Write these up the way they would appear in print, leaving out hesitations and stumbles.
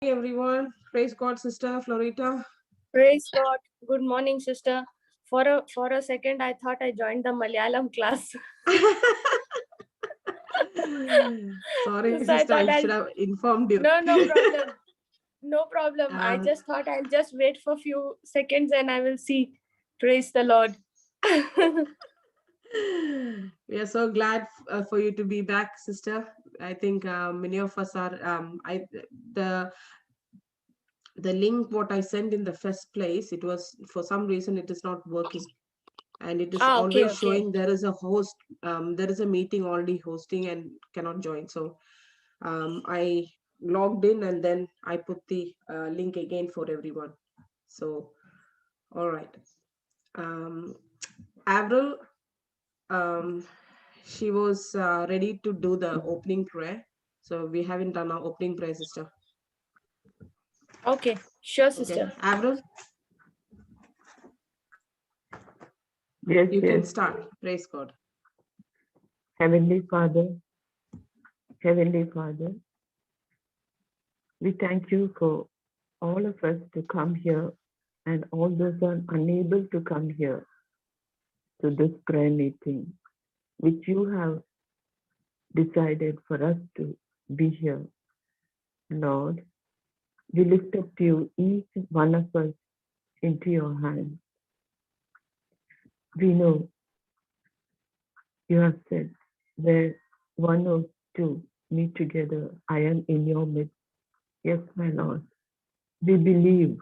Hey everyone, praise God, Sister Florita. Praise God. Good morning, sister. For a second, I thought I joined the Malayalam class. Sorry, So Sister, I should have informed you. No problem. No problem. I Um, just thought I'll just wait for a few seconds and I will see. Praise the Lord. We are so glad for you to be back, Sister. I think many of us are. The the link what I sent in the first place, it was for some reason it is not working, and it is always Okay. showing there is a host. There is a meeting already hosting and cannot join. So I logged in and then I put the link again for everyone. So, all right. Avril, she was ready to do the opening prayer. So we haven't done our opening prayer, sister. Okay. Sure, sister. Okay, Avril, Yes, you can yes. start. Praise God. Heavenly Father, we thank you for all of us to come here and all those who are unable to come here to this prayer meeting, which you have decided for us to be here. Lord, we lift up to you each one of us into your hands. We know you have said, where one or two meet together, I am in your midst. Yes, my Lord. We believe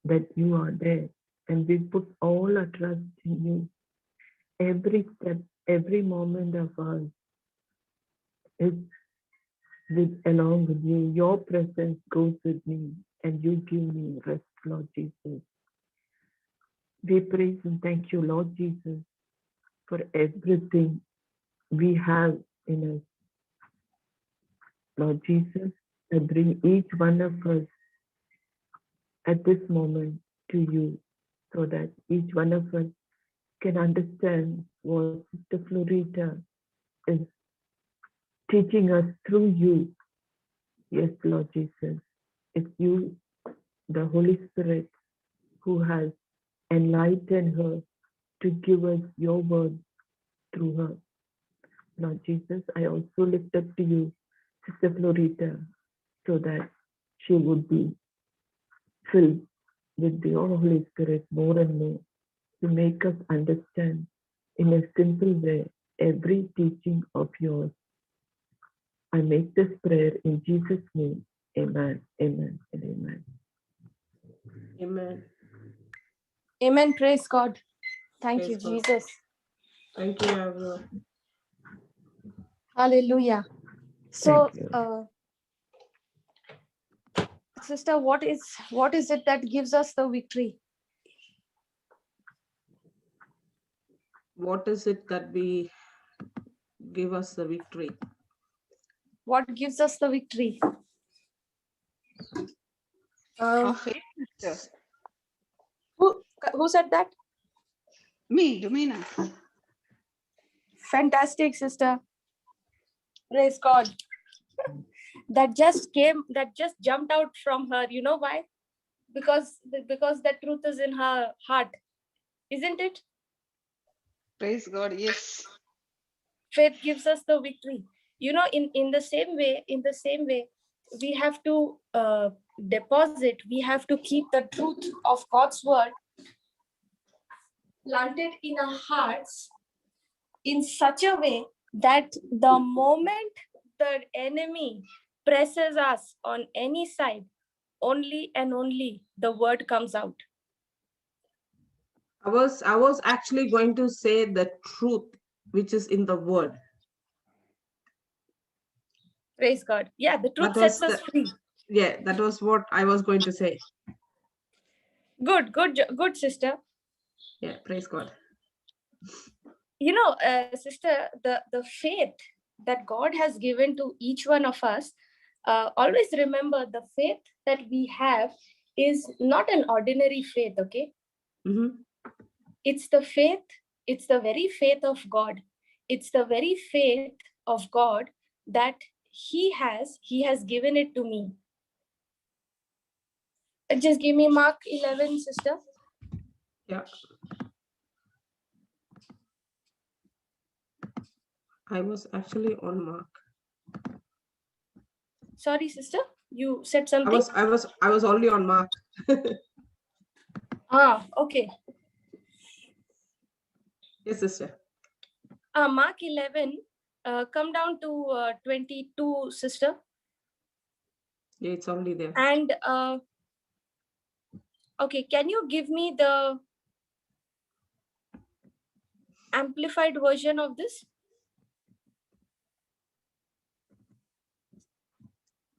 that you are there and we put all our trust in you. Every step, every moment of ours is along with you. Your presence goes with me and you give me rest, Lord Jesus. We praise and thank you, Lord Jesus, for everything we have in us. Lord Jesus, I bring each one of us at this moment to you so that each one of us can understand what Sister Florita is teaching us through you. Yes, Lord Jesus, it's you, the Holy Spirit, who has enlightened her to give us your word through her. Lord Jesus, I also lift up to you Sister Florita so that she would be filled with your Holy Spirit more and more to make us understand in a simple way every teaching of yours. I make this prayer in Jesus' name. Amen, amen, and amen. Amen. Amen. Praise God. Thank Praise you, God. Jesus. Thank you, Avril. Hallelujah. So, Thank you. sister, what is it that gives us the victory? What is it that we give us the victory? What gives us the victory? Our faith, sister. Who said that? Me, Domina. Fantastic, sister. Praise God. That just jumped out from her. You know why? Because the truth is in her heart, isn't it? Praise God, yes. Faith gives us the victory. You know, in the same way, we have to deposit. We have to keep the truth of God's word planted in our hearts in such a way that the moment the enemy presses us on any side, only and only the word comes out. I was actually going to say the truth which is in the word. Praise God. Yeah, the truth sets us free. Yeah, that was what I was going to say. Good, sister. Yeah, praise God. You know, sister, the faith that God has given to each one of us, always remember the faith that we have is not an ordinary faith, okay? Mm-hmm. It's the very faith of God. It's the very faith of God that He has given it to me. Just give me Mark 11, sister. Yeah. I was actually on Mark. Sorry, sister, you said something. I was only on Mark. Okay. Yes, sister. Mark 11, come down to 22, sister. Yeah, it's only there. And okay, can you give me the amplified version of this?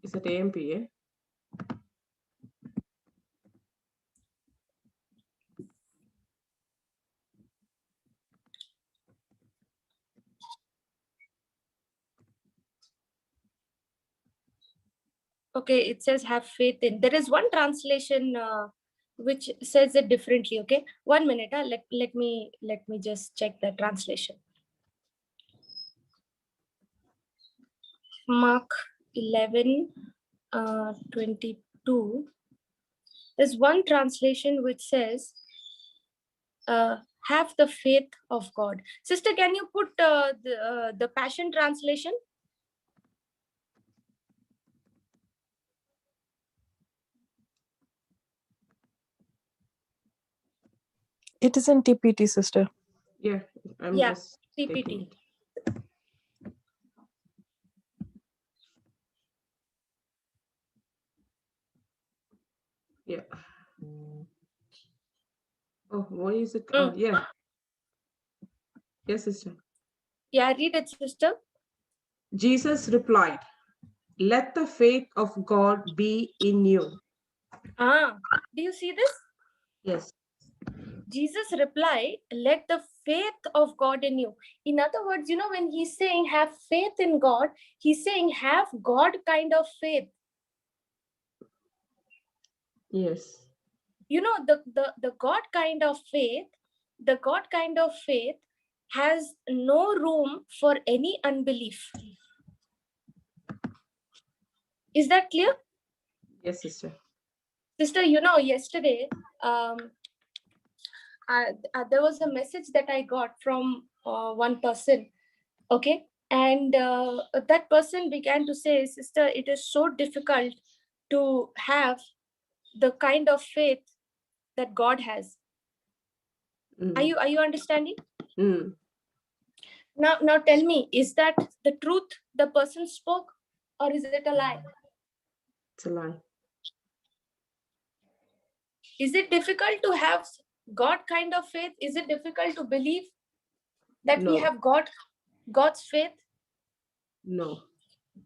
It's at AMP, eh? Okay, it says have faith in. There is one translation which says it differently. Okay, 1 minute. Let me just check the translation. Mark 11, 22. There's one translation which says have the faith of God. Sister, can you put the Passion translation? It is in TPT, sister. Yeah, I'm Yeah, just TPT. taking it. Yeah. Oh, why is it? Yeah. Yes, sister. Yeah, read it, sister. Jesus replied, "Let the faith of God be in you." Do you see this? Yes. Jesus replied, let the faith of God in you. In other words, you know, when he's saying have faith in God, he's saying have God kind of faith. Yes. You know, the God kind of faith, has no room for any unbelief. Is that clear? Yes, sister. Sister, you know, yesterday, there was a message that I got from one person, okay? And that person began to say, sister, it is so difficult to have the kind of faith that God has. Are you understanding? Now tell me, is that the truth the person spoke, or is it a lie? It's a lie. Is it difficult to have God kind of faith? Is it difficult to believe that we have God's faith? No.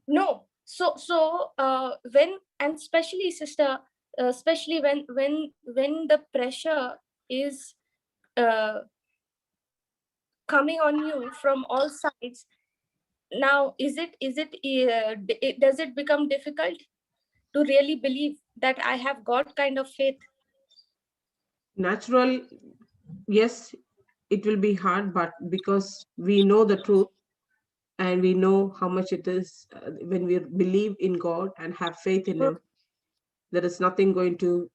No. So when, and especially, sister, especially when the pressure is coming on you from all sides, now does it become difficult to really believe that I have God kind of faith? Natural, yes, it will be hard, but because we know the truth and we know how much it is when we believe in God and have faith in Him, there is nothing going to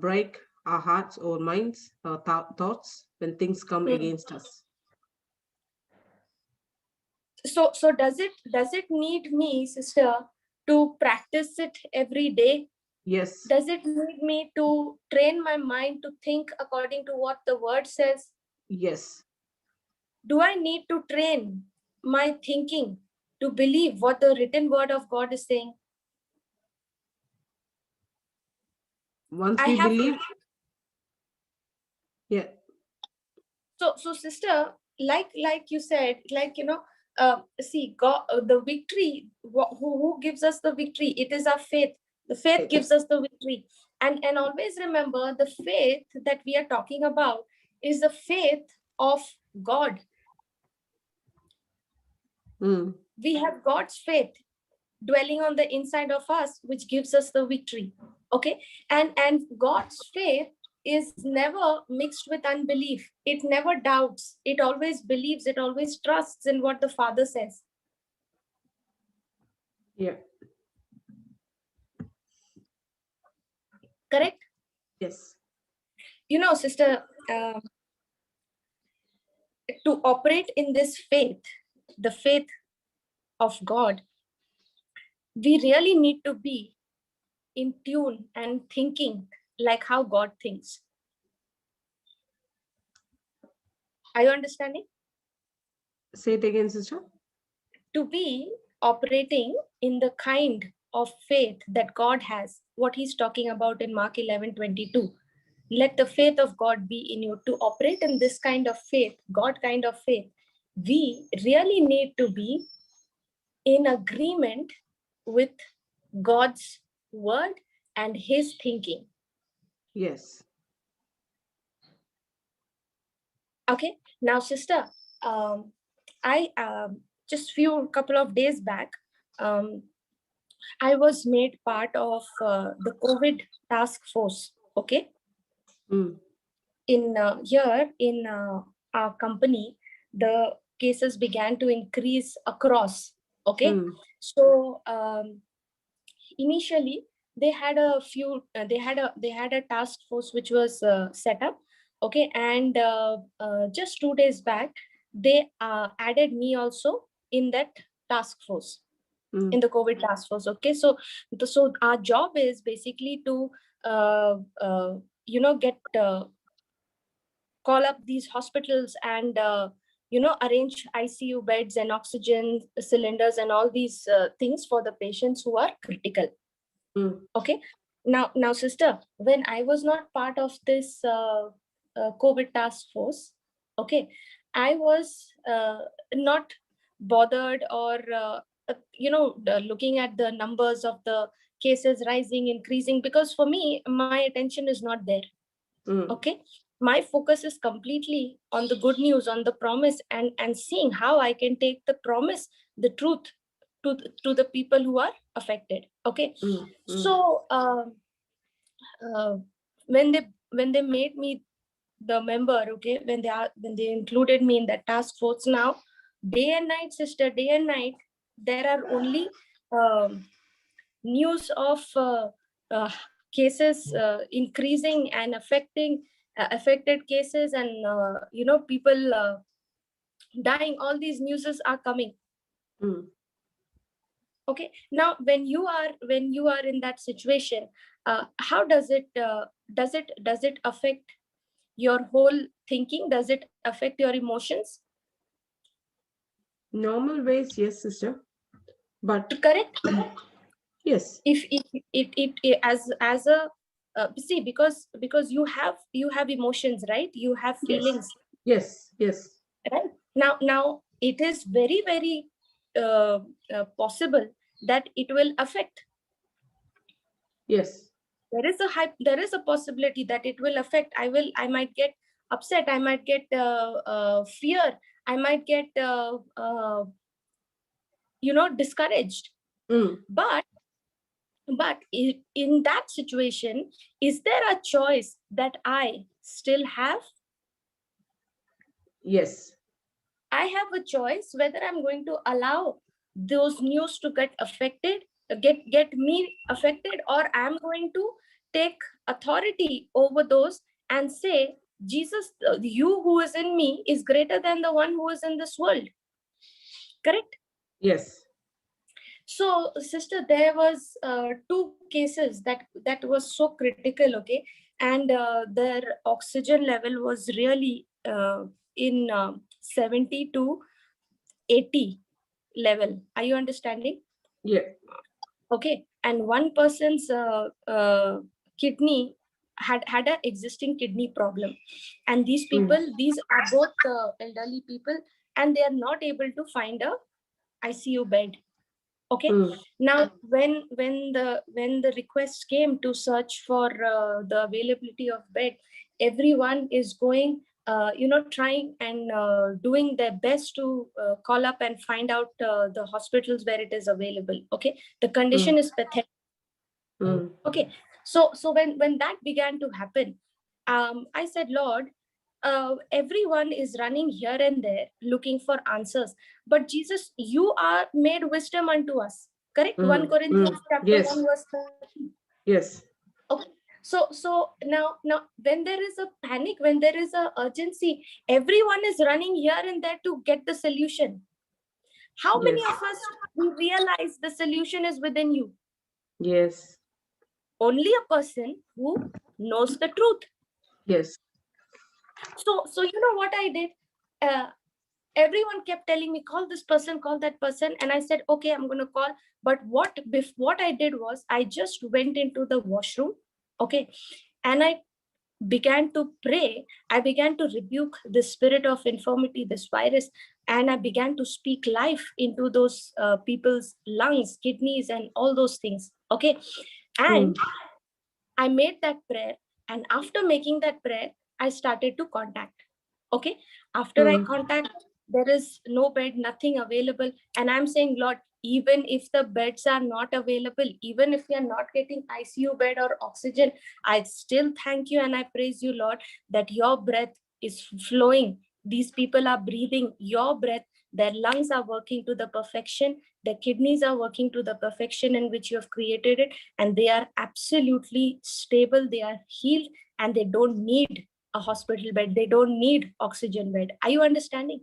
break our hearts or minds or thoughts when things come against us. So does it need me, sister, to practice it every day? Yes. Does it need me to train my mind to think according to what the word says? Yes. Do I need to train my thinking to believe what the written word of God is saying? Once we believe, yeah. So sister, like you said, like, you know, see, God, the victory, who gives us the victory? It is our faith. The faith gives us the victory. And always remember, the faith that we are talking about is the faith of God. We have God's faith dwelling on the inside of us, which gives us the victory. Okay. And God's faith is never mixed with unbelief. It never doubts. It always believes. It always trusts in what the Father says. Yeah. Correct? Yes. Sister, to operate in this faith, the faith of God, we really need to be in tune and thinking like how God thinks. Are you understanding? Say it again, sister. To be operating in the kind of faith that God has, what he's talking about in Mark 11:22. Let the faith of God be in you. To operate in this kind of faith, God kind of faith, we really need to be in agreement with God's word and his thinking. Yes. Okay. Now, sister, I just couple of days back, I was made part of the COVID task force. Okay. In here in our company, the cases began to increase across. Okay. So initially they had a few. They had a task force which was set up. Okay, and just 2 days back, they added me also in that task force, in the COVID task force. Okay, so our job is basically to get call up these hospitals and arrange ICU beds and oxygen cylinders and all these things for the patients who are critical. Okay, now sister, when I was not part of this COVID task force, okay, I was not bothered or looking at the numbers of the cases rising, increasing, because for me my attention is not there. Okay, my focus is completely on the good news, on the promise, and seeing how I can take the promise, the truth to the people who are affected. Okay. So when they made me the member, okay, when they included me in that task force, now day and night, sister, day and night, there are only news of cases increasing and affected cases, and people dying. All these newses are coming. Okay, now when you are in that situation, how does it affect your whole thinking? Does it affect your emotions? Normal ways, yes, sister. But correct. Yes. If it as a see, because you have emotions, right? You have feelings. Yes. Right. Now it is very, very possible that it will affect. Yes. There is a possibility that it will affect. I might get upset. I might get fear. I might get discouraged. But in that situation, is there a choice that I still have? Yes. I have a choice whether I'm going to allow those news to get me affected, or I'm going to take authority over those and say, Jesus, you who is in me is greater than the one who is in this world. Correct? Yes. So, sister, there was 2 cases that was so critical, okay, and their oxygen level was really in 70 to 80 level. Are you understanding? Yeah. Okay, and one person's kidney had an existing kidney problem, and these are both elderly people, and they are not able to find a ICU bed. Okay. Now when the request came to search for the availability of bed, everyone is going trying and doing their best to call up and find out the hospitals where it is available. Okay, the condition is pathetic. Okay, so when that began to happen, I said, Lord, everyone is running here and there looking for answers, but Jesus, you are made wisdom unto us. Correct? 1 Corinthians chapter 1 verse 13. Yes. Okay. So now when there is a panic, when there is a urgency, everyone is running here and there to get the solution. How many Yes. of us we realize the solution is within you? Yes. Only a person who knows the truth. Yes. So you know what I did? Everyone kept telling me, call this person, call that person, and I said, okay, I'm going to call. But what I did was, I just went into the washroom, okay, and I began to pray. I began to rebuke the spirit of infirmity, this virus, and I began to speak life into those people's lungs, kidneys, and all those things, okay. And I made that prayer, and after making that prayer, I started to contact. Okay, after I contact, there is no bed, nothing available, and I'm saying, Lord, even if the beds are not available, even if we are not getting ICU bed or oxygen, I still thank you and I praise you, Lord, that your breath is flowing. These people are breathing your breath. Their lungs are working to the perfection. Their kidneys are working to the perfection in which you have created it, and they are absolutely stable. They are healed, and they don't need a hospital bed. They don't need oxygen bed. Are you understanding?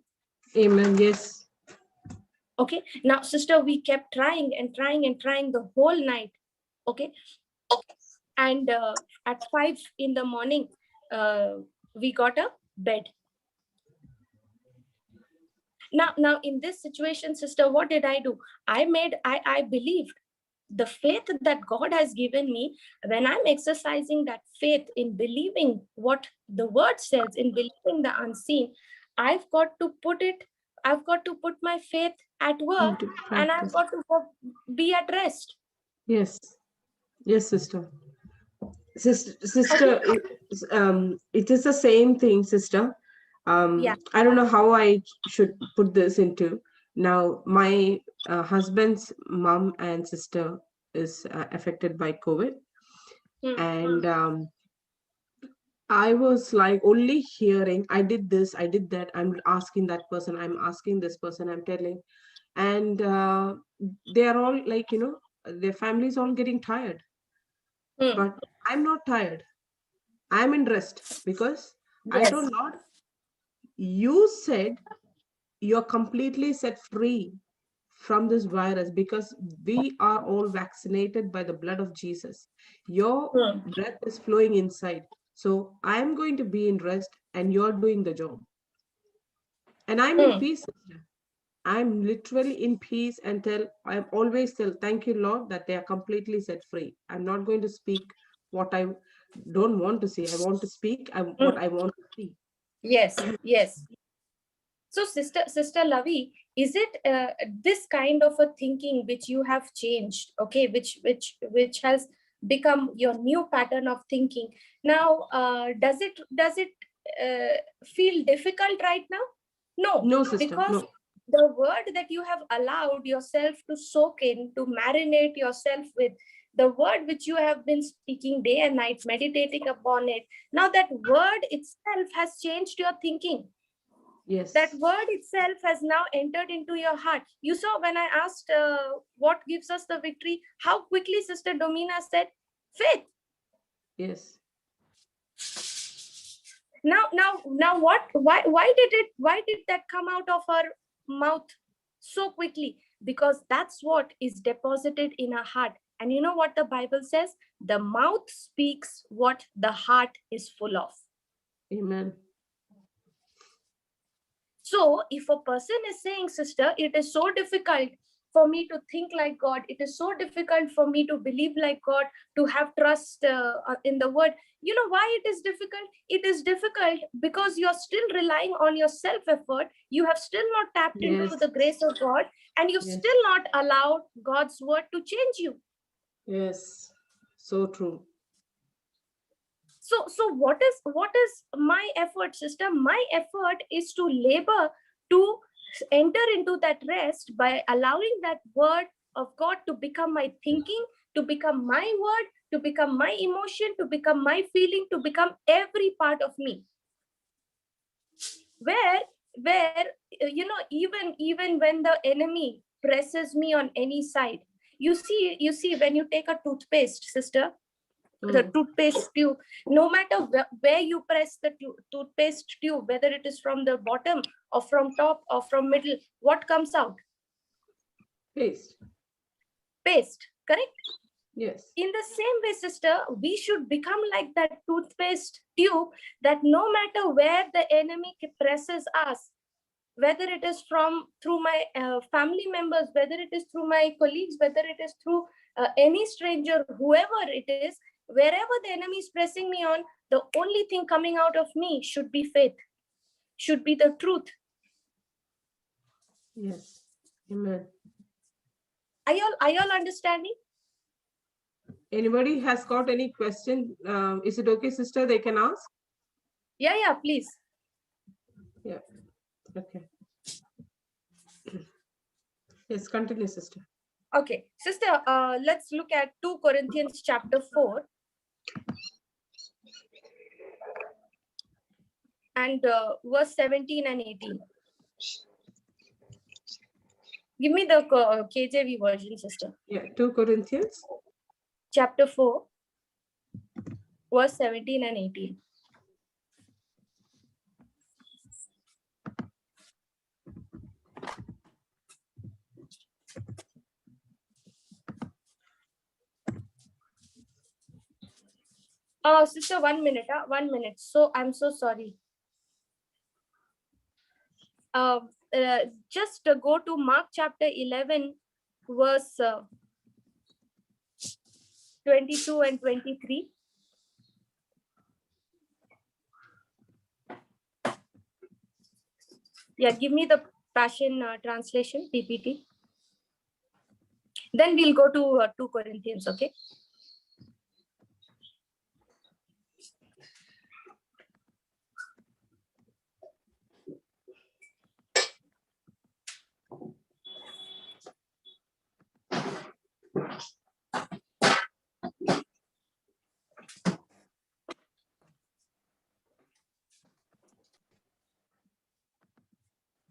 Amen. Yes. Okay. Now, sister, we kept trying and trying and trying the whole night. Okay. And at 5 in the morning, we got a bed. Now in this situation, sister, what did I do? I believed the faith that God has given me. When I'm exercising that faith in believing what the word says, in believing the unseen, I've got to put my faith at work, Into and I've practice. got to be at rest. Yes. Yes, sister. Sister, it is the same thing, sister. Yeah. I don't know how I should put this into. Now, my husband's mom and sister is affected by COVID, and I was like only hearing, I did this, I did that. I'm asking that person, I'm asking this person, I'm telling, and they are all like, their families all getting tired, but I'm not tired. I'm in rest because I Yes. told Lord, you said you're completely set free from this virus because we are all vaccinated by the blood of Jesus. Your breath is flowing inside. So I'm going to be in rest and you're doing the job. And I'm in peace, sister. I'm literally in peace and I'm always tell, thank you, Lord, that they are completely set free. I'm not going to speak what I don't want to see. I want to speak what I want to see. Yes. So, sister Lavi, is it this kind of a thinking which you have changed, okay, which has become your new pattern of thinking now? Does it feel difficult right now? No, No, sister, because no. the word that you have allowed yourself to soak in, to marinate yourself with, the word which you have been speaking day and night, meditating upon it, now that word itself has changed your thinking. Yes. That word itself has now entered into your heart. You saw when I asked what gives us the victory, how quickly Sister Domina said, faith. Yes. Now what? Why did that come out of her mouth so quickly? Because that's what is deposited in her heart. And you know what the Bible says? The mouth speaks what the heart is full of. Amen. So if a person is saying, sister, it is so difficult for me to think like God, it is so difficult for me to believe like God, to have trust in the word. You know why it is difficult? It is difficult because you're still relying on your self-effort. You have still not tapped into the grace of God, and you've still not allowed God's word to change you. Yes, so true. So what is my effort, sister? My effort is to labor to enter into that rest by allowing that word of God to become my thinking, to become my word, to become my emotion, to become my feeling, to become every part of me. Where even when the enemy presses me on any side, you see when you take a toothpaste, sister, the Mm. toothpaste tube, no matter where you press the toothpaste tube, whether it is from the bottom or from top or from middle, what comes out? Paste. Paste, correct? Yes. In the same way, sister, we should become like that toothpaste tube, that no matter where the enemy presses us, whether it is through my family members, whether it is through my colleagues, whether it is through any stranger, whoever it is, wherever the enemy is pressing me on, the only thing coming out of me should be faith, should be the truth. Yes. Amen. Are y'all understanding? Anybody has got any question? Is it okay, sister? They can ask? Yeah, please. Yeah. Okay. Yes, continue, sister. Okay, sister, let's look at 2 Corinthians chapter 4. And verse 17 and 18. Give me the KJV version, sister. Yeah, 2 Corinthians. Chapter 4, verse 17 and 18. Sister, 1 minute. 1 minute. So I'm so sorry. Just go to Mark chapter 11, verse 22 and 23. Yeah, give me the Passion translation, PPT. Then we'll go to 2 Corinthians, okay?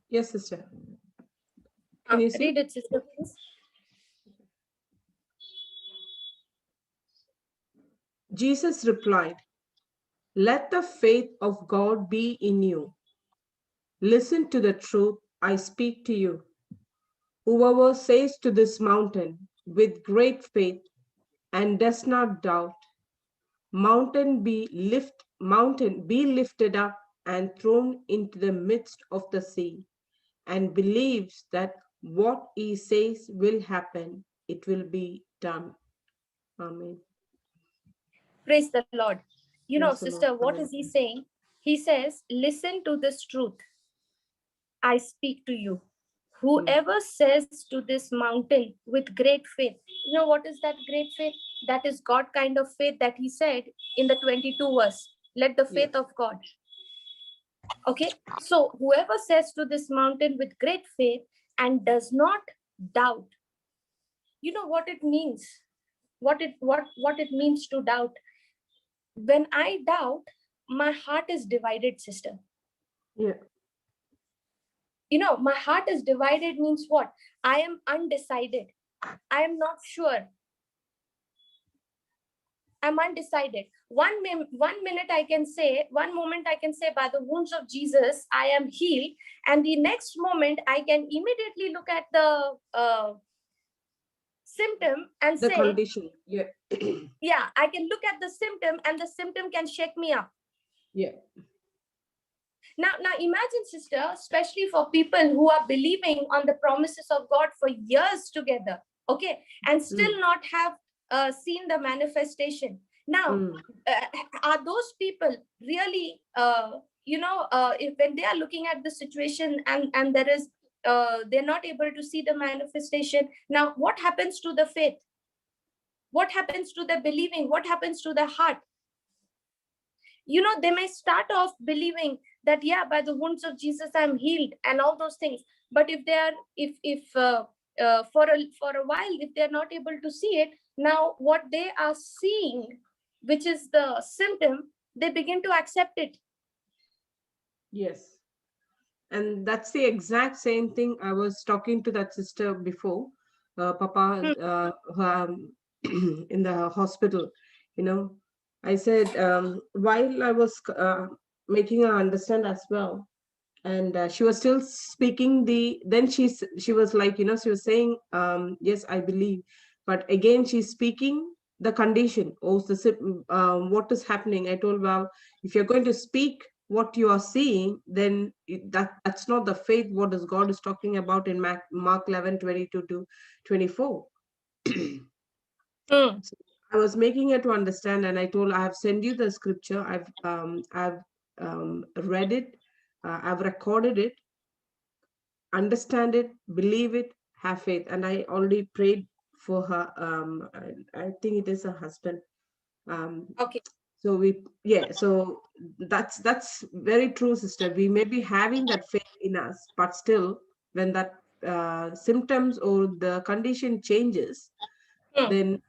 Yes, sister. Can you see? Read it, sister, please. Jesus replied, "Let the faith of God be in you. Listen to the truth I speak to you. Whoever says to this mountain with great faith and does not doubt, mountain be lifted up and thrown into the midst of the sea, and believes that what he says will happen, it will be done." Amen. Praise the Lord. You know, Praise the sister, Lord. what Amen. is he saying? He says, listen to this truth I speak to you. Whoever says to this mountain with great faith, you know what is that great faith? That is God kind of faith that he said in the 22 verse. Let the faith Yes. of God. Okay, so whoever says to this mountain with great faith and does not doubt, you know what it means? What it means to doubt? When I doubt, my heart is divided, sister. Yeah. You know, my heart is divided means what? I am undecided. I am not sure. I'm undecided. One minute I can say, one moment I can say, by the wounds of Jesus, I am healed. And the next moment I can immediately look at the symptom and The say, condition. Yeah. yeah, I can look at the symptom and the symptom can shake me up. Yeah. Now imagine, sister, especially for people who are believing on the promises of God for years together, okay, and still not have seen the manifestation. Now, are those people really, if when they are looking at the situation and there is, they're not able to see the manifestation. Now, what happens to the faith? What happens to the believing? What happens to the heart? You know, they may start off believing that, yeah, by the wounds of Jesus, I'm healed and all those things. But if they are, for a while, if they're not able to see it, now what they are seeing, which is the symptom, they begin to accept it. Yes. And that's the exact same thing I was talking to that sister before, Papa, in the hospital. you know. I said, while I was making her understand as well, and she was still speaking then she was like, she was saying, yes, I believe, but again she's speaking the condition, what is happening. I told, well, if you're going to speak what you are seeing, then that's not the faith what is God is talking about in Mark 11:22 to 24. Mm. So I was making her to understand, and I told, I have sent you the scripture. I've read it. I've recorded it. Understand it, believe it, have faith. And I already prayed for her. I think it is her husband. Okay. So so that's very true, sister. We may be having that faith in us, but still, when that symptoms or the condition changes, Mm. then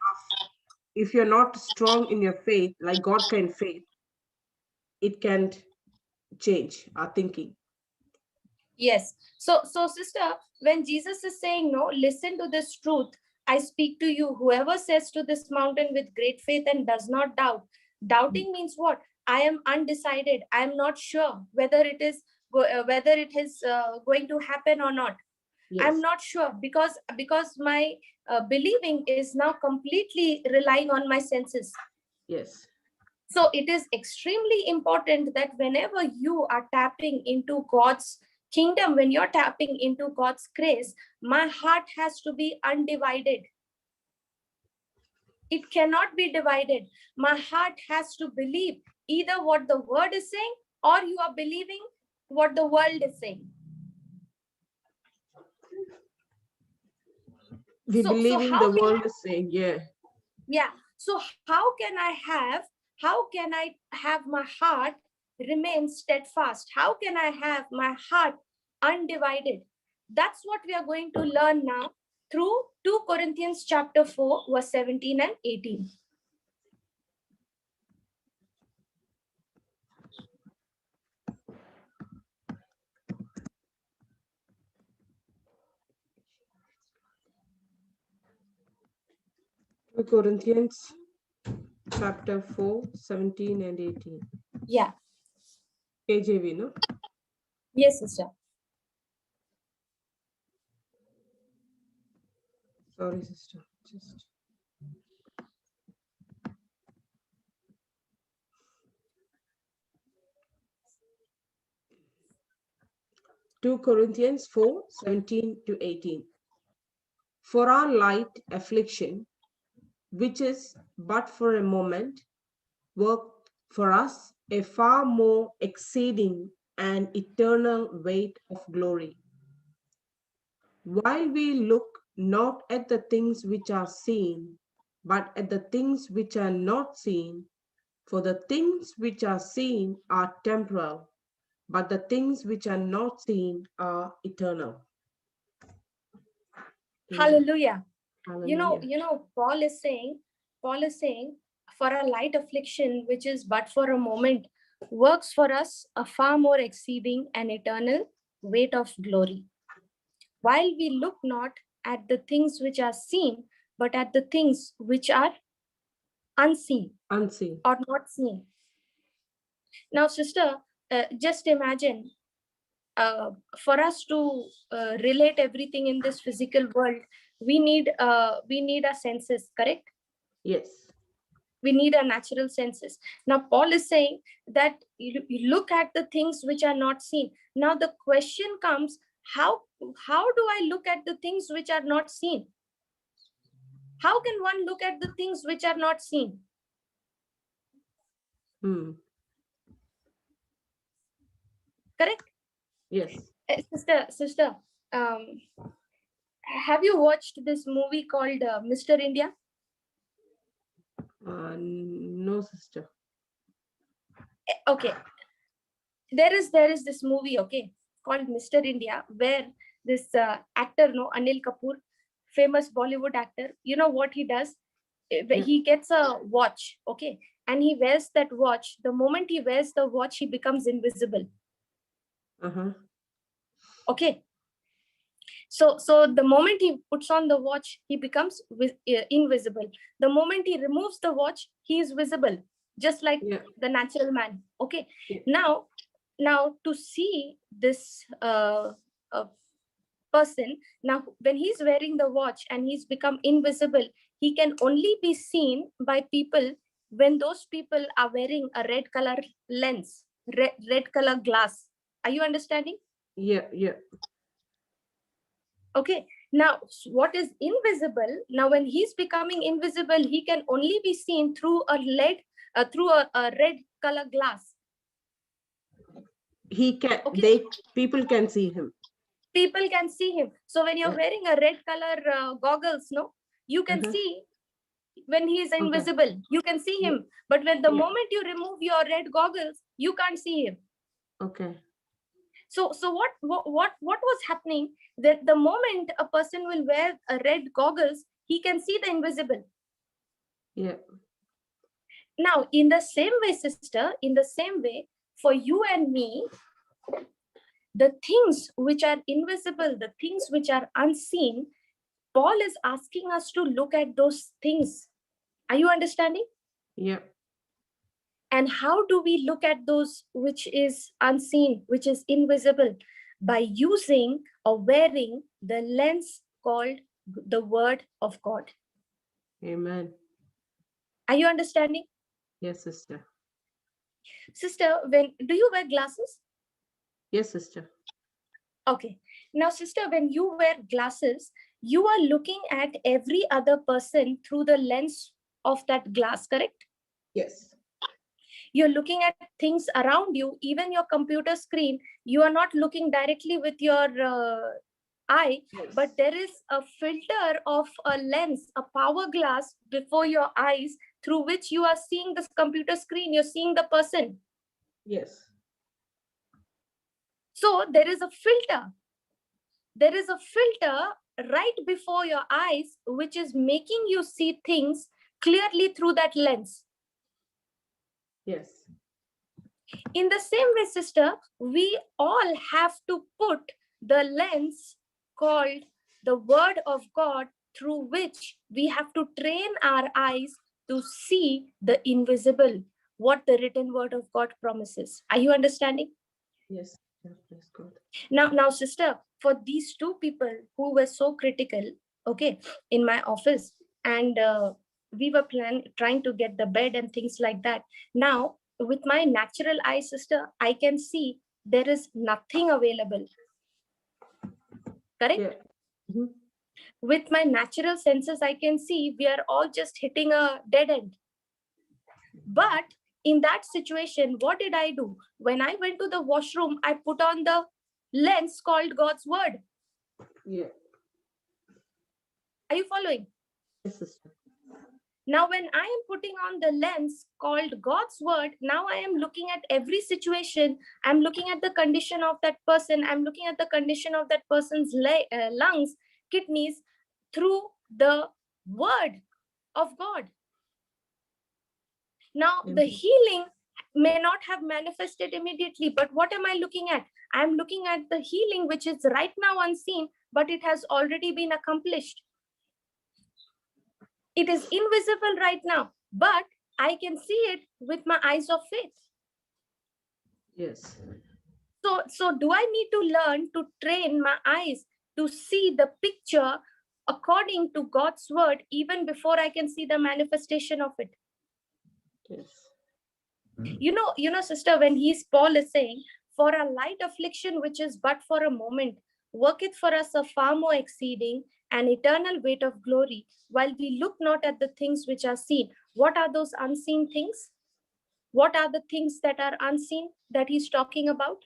if you're not strong in your faith, like God kind faith, it can't change our thinking. Yes. So sister, when Jesus is saying, no, listen to this truth, I speak to you, whoever says to this mountain with great faith and does not doubt. Doubting means what? I am undecided. I am not sure whether it is going to happen or not. Yes. I'm not sure because my believing is now completely relying on my senses. Yes. So it is extremely important that whenever you are tapping into God's kingdom, when you're tapping into God's grace, my heart has to be undivided. It cannot be divided. My heart has to believe either what the word is saying, or you are believing what the world is saying. We believing the world is saying, yeah. Yeah. So how can I have my heart remain steadfast? How can I have my heart undivided? That's what we are going to learn now through 2 Corinthians chapter 4, verse 17 and 18. Corinthians chapter 4, 17 and 18. Yeah. KJV, no? Yes, sister. Sorry, sister. Just 2 Corinthians 4, 17 to 18. For our light affliction, which is but for a moment, worked for us a far more exceeding and eternal weight of glory. While we look not at the things which are seen, but at the things which are not seen, for the things which are seen are temporal, but the things which are not seen are eternal. Hallelujah. Hallelujah. You know, Paul is saying, for a light affliction, which is but for a moment, works for us a far more exceeding and eternal weight of glory. While we look not at the things which are seen, but at the things which are unseen. Unseen. Or not seen. Now, sister, just imagine, for us to relate everything in this physical world, we need our senses, correct? Yes. We need our natural senses. Now, Paul is saying that you look at the things which are not seen. Now, the question comes, how do I look at the things which are not seen? How can one look at the things which are not seen? Correct? Yes. Sister, have you watched this movie called Mr. India? No, sister. Okay. There is this movie, okay, called Mr. India, where this actor, no, Anil Kapoor, famous Bollywood actor, you know what he does? He gets a watch, okay, and he wears that watch. The moment he wears the watch, he becomes invisible. Uh-huh. Okay. So the moment he puts on the watch, he becomes invisible. The moment he removes the watch, he is visible, just like the natural man. Okay. Now to see this person, now when he's wearing the watch and he's become invisible, he can only be seen by people when those people are wearing a red color lens, red color glass. Are you understanding? Yeah. Okay. Now, what is invisible? Now, when he's becoming invisible, he can only be seen through a red color glass. He can. Okay. People can see him. People can see him. So when you're wearing a red color goggles, no, you can see when he is invisible. You can see him, but when the moment you remove your red goggles, you can't see him. Okay. So what was happening? That the moment a person will wear a red goggles, he can see the invisible. Yeah. Now, in the same way, sister, in the same way, for you and me, the things which are invisible, the things which are unseen, Paul is asking us to look at those things. Are you understanding? Yeah. And how do we look at those which is unseen, which is invisible? By using or wearing the lens called the Word of God. Amen. Are you understanding? Yes, sister. Sister, do you wear glasses? Yes, sister. Okay. Now, sister, when you wear glasses, you are looking at every other person through the lens of that glass, correct? Yes. You're looking at things around you, even your computer screen. You are not looking directly with your eye, but there is a filter of a lens, a power glass before your eyes through which you are seeing this computer screen. You're seeing the person. Yes. So there is a filter. There is a filter right before your eyes, which is making you see things clearly through that lens. Yes. In the same way, sister, we all have to put the lens called the Word of God, through which we have to train our eyes to see the invisible, what the written Word of God promises. Are you understanding? Yes. Praise God. Now, sister, for these two people who were so critical, okay, in my office, and we were trying to get the bed and things like that. Now, with my natural eye, sister, I can see there is nothing available. Correct? Yeah. Mm-hmm. With my natural senses, I can see we are all just hitting a dead end. But in that situation, what did I do? When I went to the washroom, I put on the lens called God's Word. Yeah. Are you following? Yes, sister. Now, when I am putting on the lens called God's Word, now I am looking at every situation. I'm looking at the condition of that person. I'm looking at the condition of that person's lungs, kidneys, through the Word of God. Now, the healing may not have manifested immediately, but what am I looking at? I'm looking at the healing, which is right now unseen, but it has already been accomplished. It is invisible right now, but I can see it with my eyes of faith. Yes. So do I need to learn to train my eyes to see the picture according to God's Word even before I can see the manifestation of it? Yes. You know, sister, when Paul is saying, for a light affliction, which is but for a moment, worketh for us a far more exceeding and eternal weight of glory, while we look not at the things which are seen. What are those unseen things? What are the things that are unseen that he's talking about?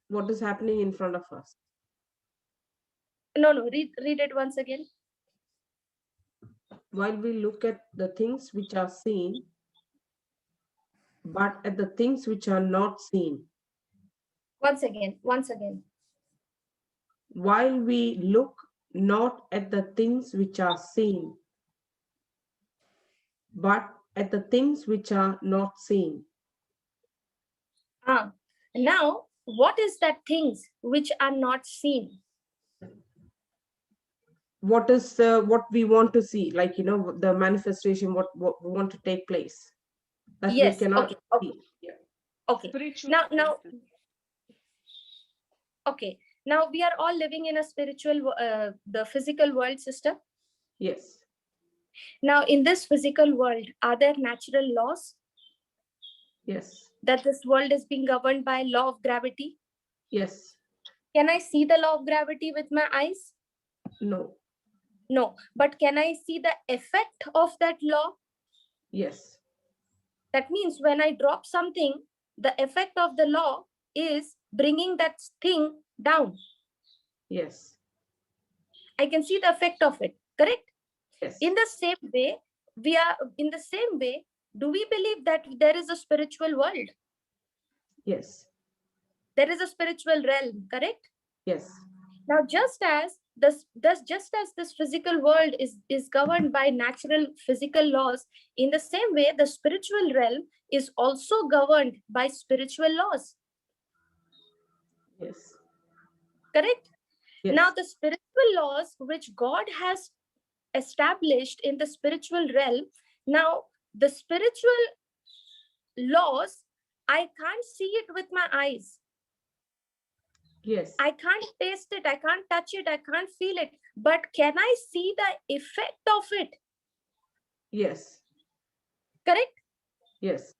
What is happening in front of us? No, read it once again. While we look at the things which are seen, but at the things which are not seen. Once again. While we look not at the things which are seen, but at the things which are not seen. Now, what is that things which are not seen? What is what we want to see, like, the manifestation, what we want to take place, that we Yes. cannot Okay. Okay. see. Yeah. Okay. Spiritual. Now, okay. Now we are all living in a spiritual, the physical world, sister. Yes. Now, in this physical world, are there natural laws Yes. that this world is being governed by law of gravity? Yes. Can I see the law of gravity with my eyes? No. No. But can I see the effect of that law? Yes. That means when I drop something, the effect of the law is bringing that thing down. Yes. I can see the effect of it, correct? Yes. In the same way, do we believe that there is a spiritual world? Yes. There is a spiritual realm, correct? Yes. Now, just as this physical world is governed by natural physical laws, in the same way, the spiritual realm is also governed by spiritual laws. Yes. Correct? Yes. Now, the spiritual laws which God has established in the spiritual realm, now the spiritual laws, I can't see it with my eyes. Yes. I can't taste it, I can't touch it, I can't feel it. But can I see the effect of it? Yes. Correct? Yes.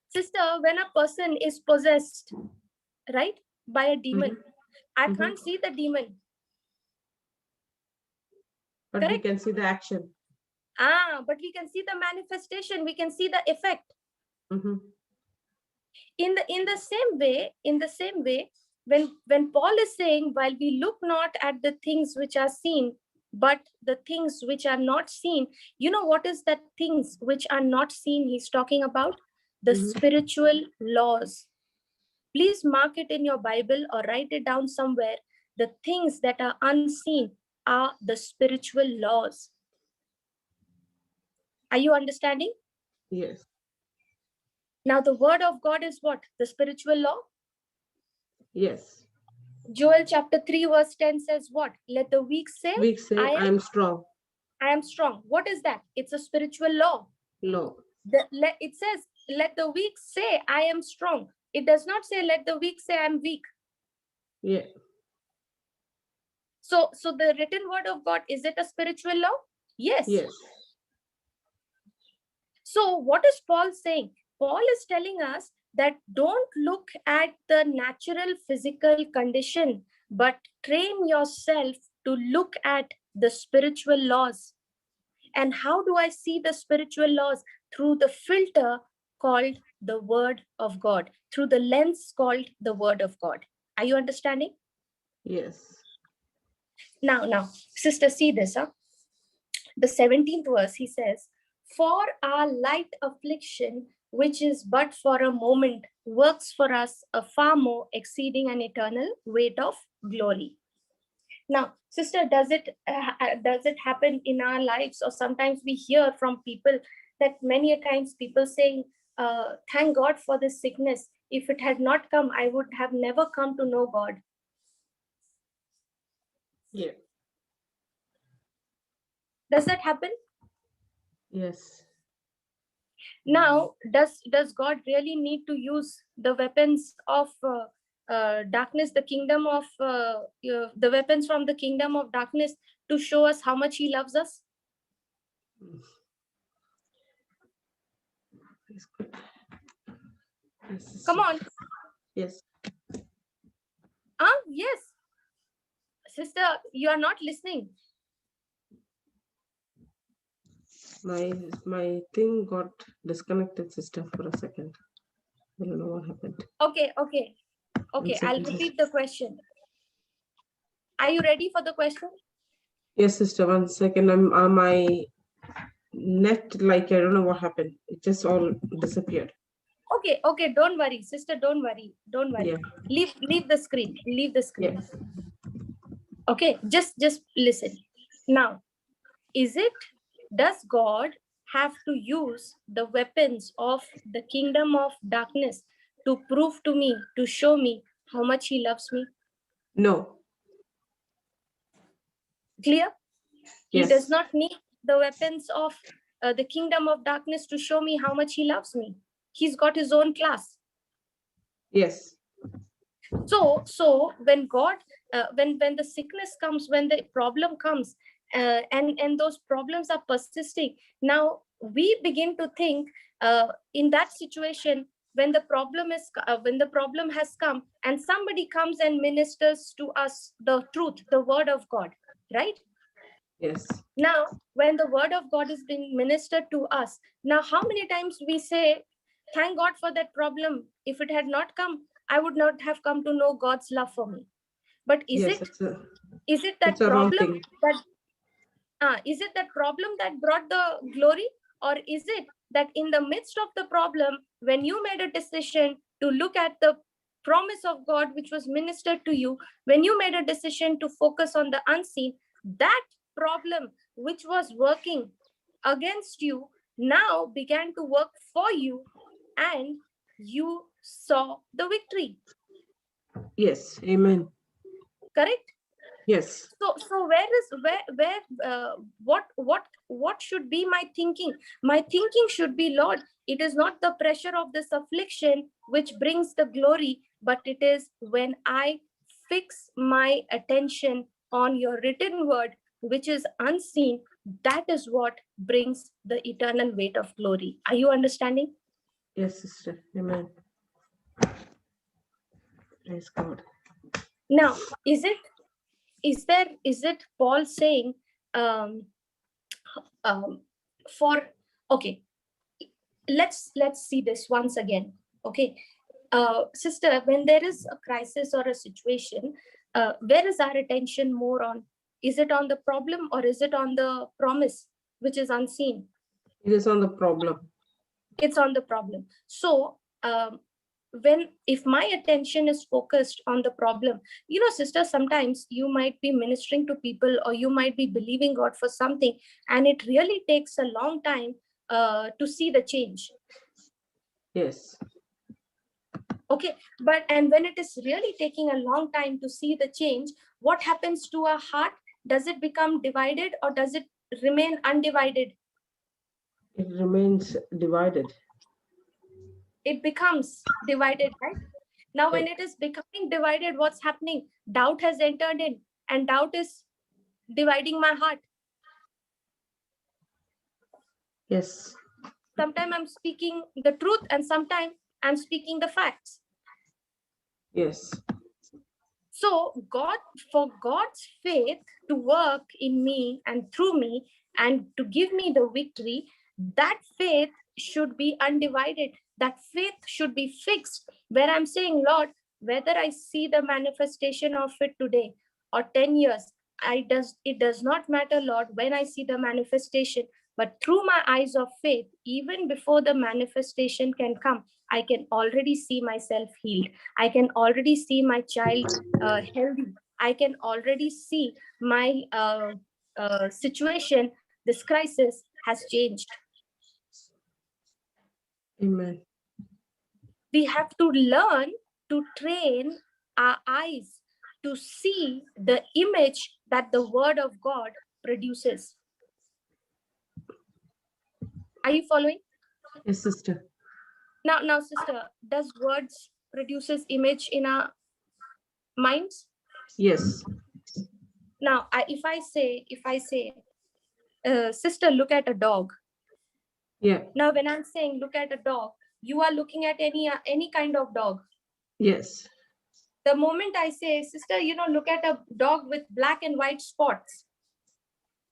Sister, when a person is possessed, right, by a demon, I can't see the demon. But Correct? we can see the action. But we can see the manifestation, we can see the effect. In the same way, when Paul is saying, while we look not at the things which are seen, but the things which are not seen, you know what is that things which are not seen he's talking about? The spiritual laws. Please mark it in your Bible or write it down somewhere. The things that are unseen are the spiritual laws. Are you understanding? Yes. Now the word of God is what? The spiritual law? Yes. Joel chapter 3 verse 10 says what? Let the weak say, I am strong. I am strong. What is that? It's a spiritual law. Law. It says, let the weak say, I am strong. It does not say, let the weak say, I am weak. Yeah. So the written word of God, is it a spiritual law? Yes. Yes. So what is Paul saying? Paul is telling us that don't look at the natural physical condition, but train yourself to look at the spiritual laws. And how do I see the spiritual laws? Through the filter called the word of God, through the lens called the word of God. Are you understanding? Yes. Now, sister, see this, huh? The 17th verse, he says, for our light affliction, which is but for a moment, works for us a far more exceeding and eternal weight of glory. Now, sister, does it happen in our lives? Or sometimes we hear from people that many a times people saying, thank God for this sickness. If it had not come, I would have never come to know God. Yeah. Does that happen? Yes. Now, does God really need to use the weapons of darkness, the kingdom of the weapons from the kingdom of darkness to show us how much he loves us? Yes. Come on. Yes. Yes. Sister, you are not listening. My thing got disconnected, sister, for a second. I don't know what happened. Okay. I'll repeat the question. Are you ready for the question? Yes, sister. 1 second. I'm my net, like, I don't know what happened. It just all disappeared. Okay. Don't worry, sister. Don't worry. Yeah. Leave the screen. Leave the screen. Yes. Okay. Just listen. Now, does God have to use the weapons of the kingdom of darkness to prove to me, to show me how much he loves me? No. Clear? He Yes. does not need the weapons of the kingdom of darkness to show me how much he loves me. He's got his own class. Yes. So when God, when the sickness comes, when the problem comes, and those problems are persisting, now we begin to think in that situation, when the problem has come, and somebody comes and ministers to us the truth, the word of God, right? Yes. Now, when the word of God is being ministered to us, now how many times we say, thank God for that problem. If it had not come, I would not have come to know God's love for me. But is Yes, it it's that a wrong problem thing. is it that problem that brought the glory? Or is it that in the midst of the problem, when you made a decision to look at the promise of God, which was ministered to you, when you made a decision to focus on the unseen, that problem which was working against you now began to work for you, and you saw the victory. Yes. Amen. Correct? Yes. So what should be my thinking? My thinking should be, Lord, it is not the pressure of this affliction which brings the glory, but it is when I fix my attention on your written word, which is unseen, that is what brings the eternal weight of glory. Are you understanding? Yes, sister. Amen. Praise God. Now, is it Paul saying for, okay, let's see this once again. Okay, sister, when there is a crisis or a situation, where is our attention more on? Is it on the problem, or is it on the promise which is unseen? It is on the problem. It's on the problem. So if my attention is focused on the problem, sister, sometimes you might be ministering to people, or you might be believing God for something, and it really takes a long time to see the change. Yes. Okay, and when it is really taking a long time to see the change, what happens to our heart? Does it become divided, or does it remain undivided? It remains divided. It becomes divided, right? Now, when it is becoming divided, what's happening? Doubt has entered in, and doubt is dividing my heart. Yes. Sometimes I'm speaking the truth, and sometimes I'm speaking the facts. Yes. So for God's faith to work in me and through me, and to give me the victory, that faith should be undivided. That faith should be fixed, where I'm saying, Lord, whether I see the manifestation of it today or 10 years, it does not matter, Lord, when I see the manifestation, but through my eyes of faith, even before the manifestation can come, I can already see myself healed. I can already see my child healthy. I can already see my situation, this crisis has changed. Amen. We have to learn to train our eyes to see the image that the word of God produces. Are you following? Yes, sister. Now, sister, does words produces image in our minds? Yes. Now, if I say, sister, look at a dog. Yeah. Now, when I'm saying look at a dog, you are looking at any kind of dog. Yes. The moment I say, sister, look at a dog with black and white spots.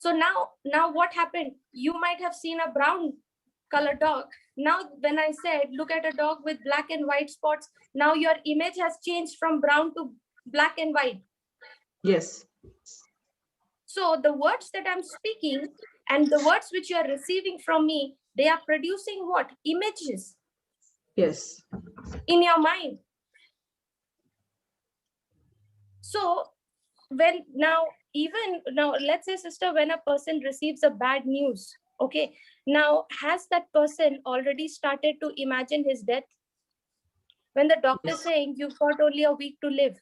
So now what happened? You might have seen a brown colored dog. Now, when I said look at a dog with black and white spots, now your image has changed from brown to black and white. Yes. So the words that I'm speaking and the words which you are receiving from me, they are producing what? Images. Yes. In your mind. So let's say, sister, when a person receives a bad news, okay, now has that person already started to imagine his death? When the doctor is Yes. saying you've got only a week to live,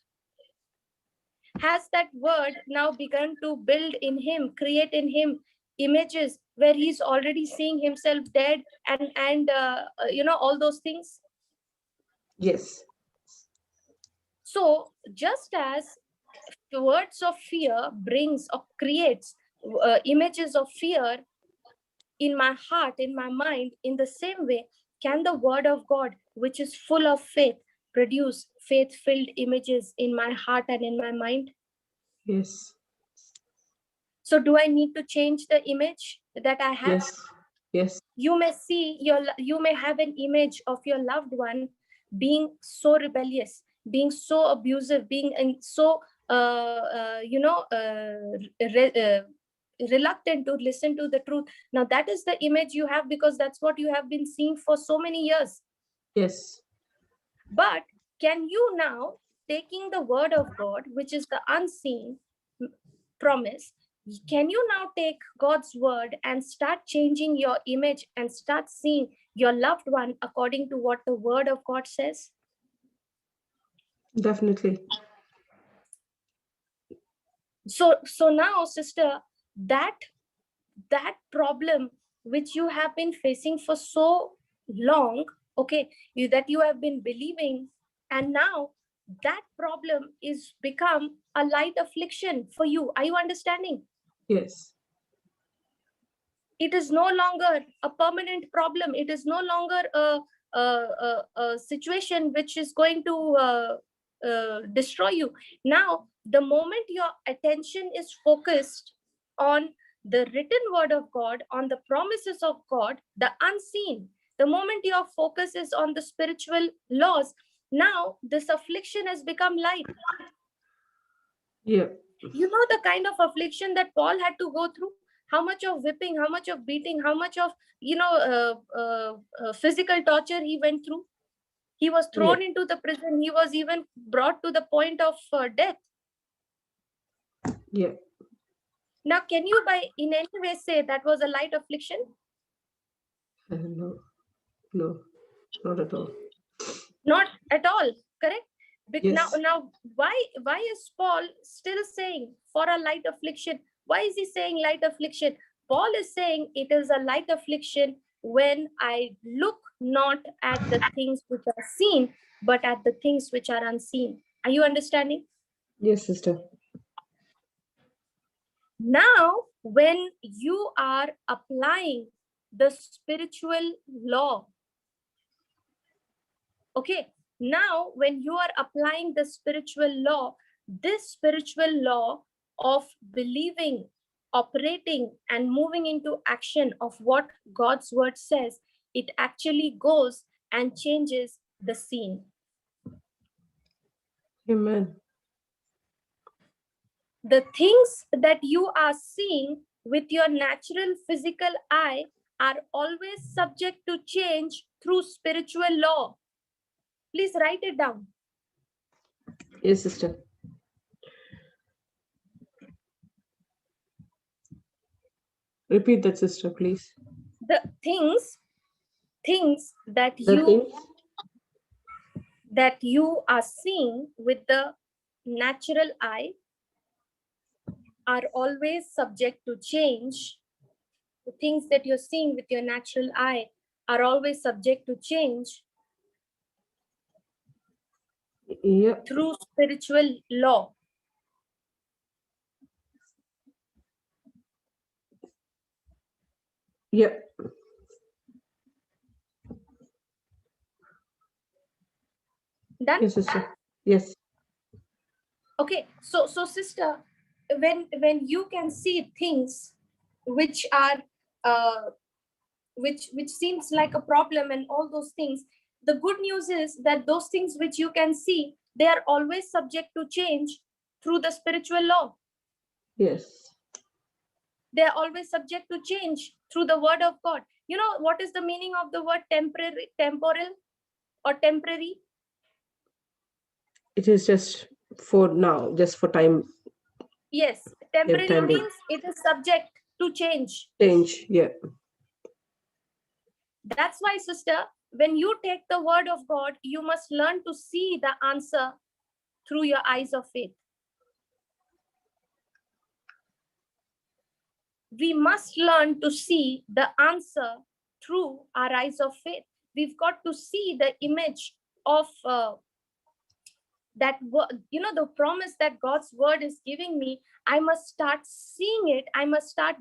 has that word now begun to build in him, create in him images where he's already seeing himself dead and all those things? Yes. So just as the words of fear brings or creates images of fear in my heart, in my mind, in the same way, can the word of God, which is full of faith, produce faith-filled images in my heart and in my mind? Yes. So do I need to change the image that I have? Yes. Yes. You may have an image of your loved one being so rebellious, being so abusive, being so reluctant to listen to the truth. Now that is the image you have because that's what you have been seeing for so many years. Yes. But can you now, taking the word of God, which is the unseen promise, can you now take God's word and start changing your image and start seeing your loved one according to what the word of God says? Definitely. So now, sister, that problem which you have been facing for so long, okay, that you have been believing, and now that problem is become a light affliction for you. Are you understanding? Yes. It is no longer a permanent problem. It is no longer a situation which is going to destroy you. Now, the moment your attention is focused on the written word of God, on the promises of God, the unseen, the moment your focus is on the spiritual laws, now this affliction has become light. Yeah. You know the kind of affliction that Paul had to go through? How much of whipping, how much of beating, how much of physical torture he went through? He was thrown into the prison. He was even brought to the point of death. Yeah. Now, can you in any way say that was a light affliction? No. No. Not at all. Not at all. Correct? Yes. Now, why is Paul still saying for a light affliction? Why is he saying light affliction? Paul is saying it is a light affliction when I look not at the things which are seen, but at the things which are unseen. Are you understanding? Yes, sister. Now, when you are applying the spiritual law, okay, now when you are applying the spiritual law, this spiritual law of believing, operating, and moving into action of what God's word says, it actually goes and changes the scene. Amen. The things that you are seeing with your natural physical eye are always subject to change through spiritual law. Please write it down. Yes, sister. Repeat that, sister, please. The things that The things. that you are seeing with the natural eye are always subject to change. The things that you're seeing with your natural eye are always subject to change Yeah. through spiritual law. Yeah. Done? Yes, sister. Yes. Okay, so sister, when you can see things which are which seems like a problem and all those things, the good news is that those things which you can see, they are always subject to change through the spiritual law. Yes. They are always subject to change through the word of God. You know what is the meaning of the word temporal or temporary? It is just for now, just for time. Yes, temporary Temporary. means it is subject to change. Change. Yeah. That's why, sister, when you take the word of God, you must learn to see the answer through your eyes of faith. We must learn to see the answer through our eyes of faith. We've got to see the image of that, the promise that God's word is giving me. I must start seeing it. I must start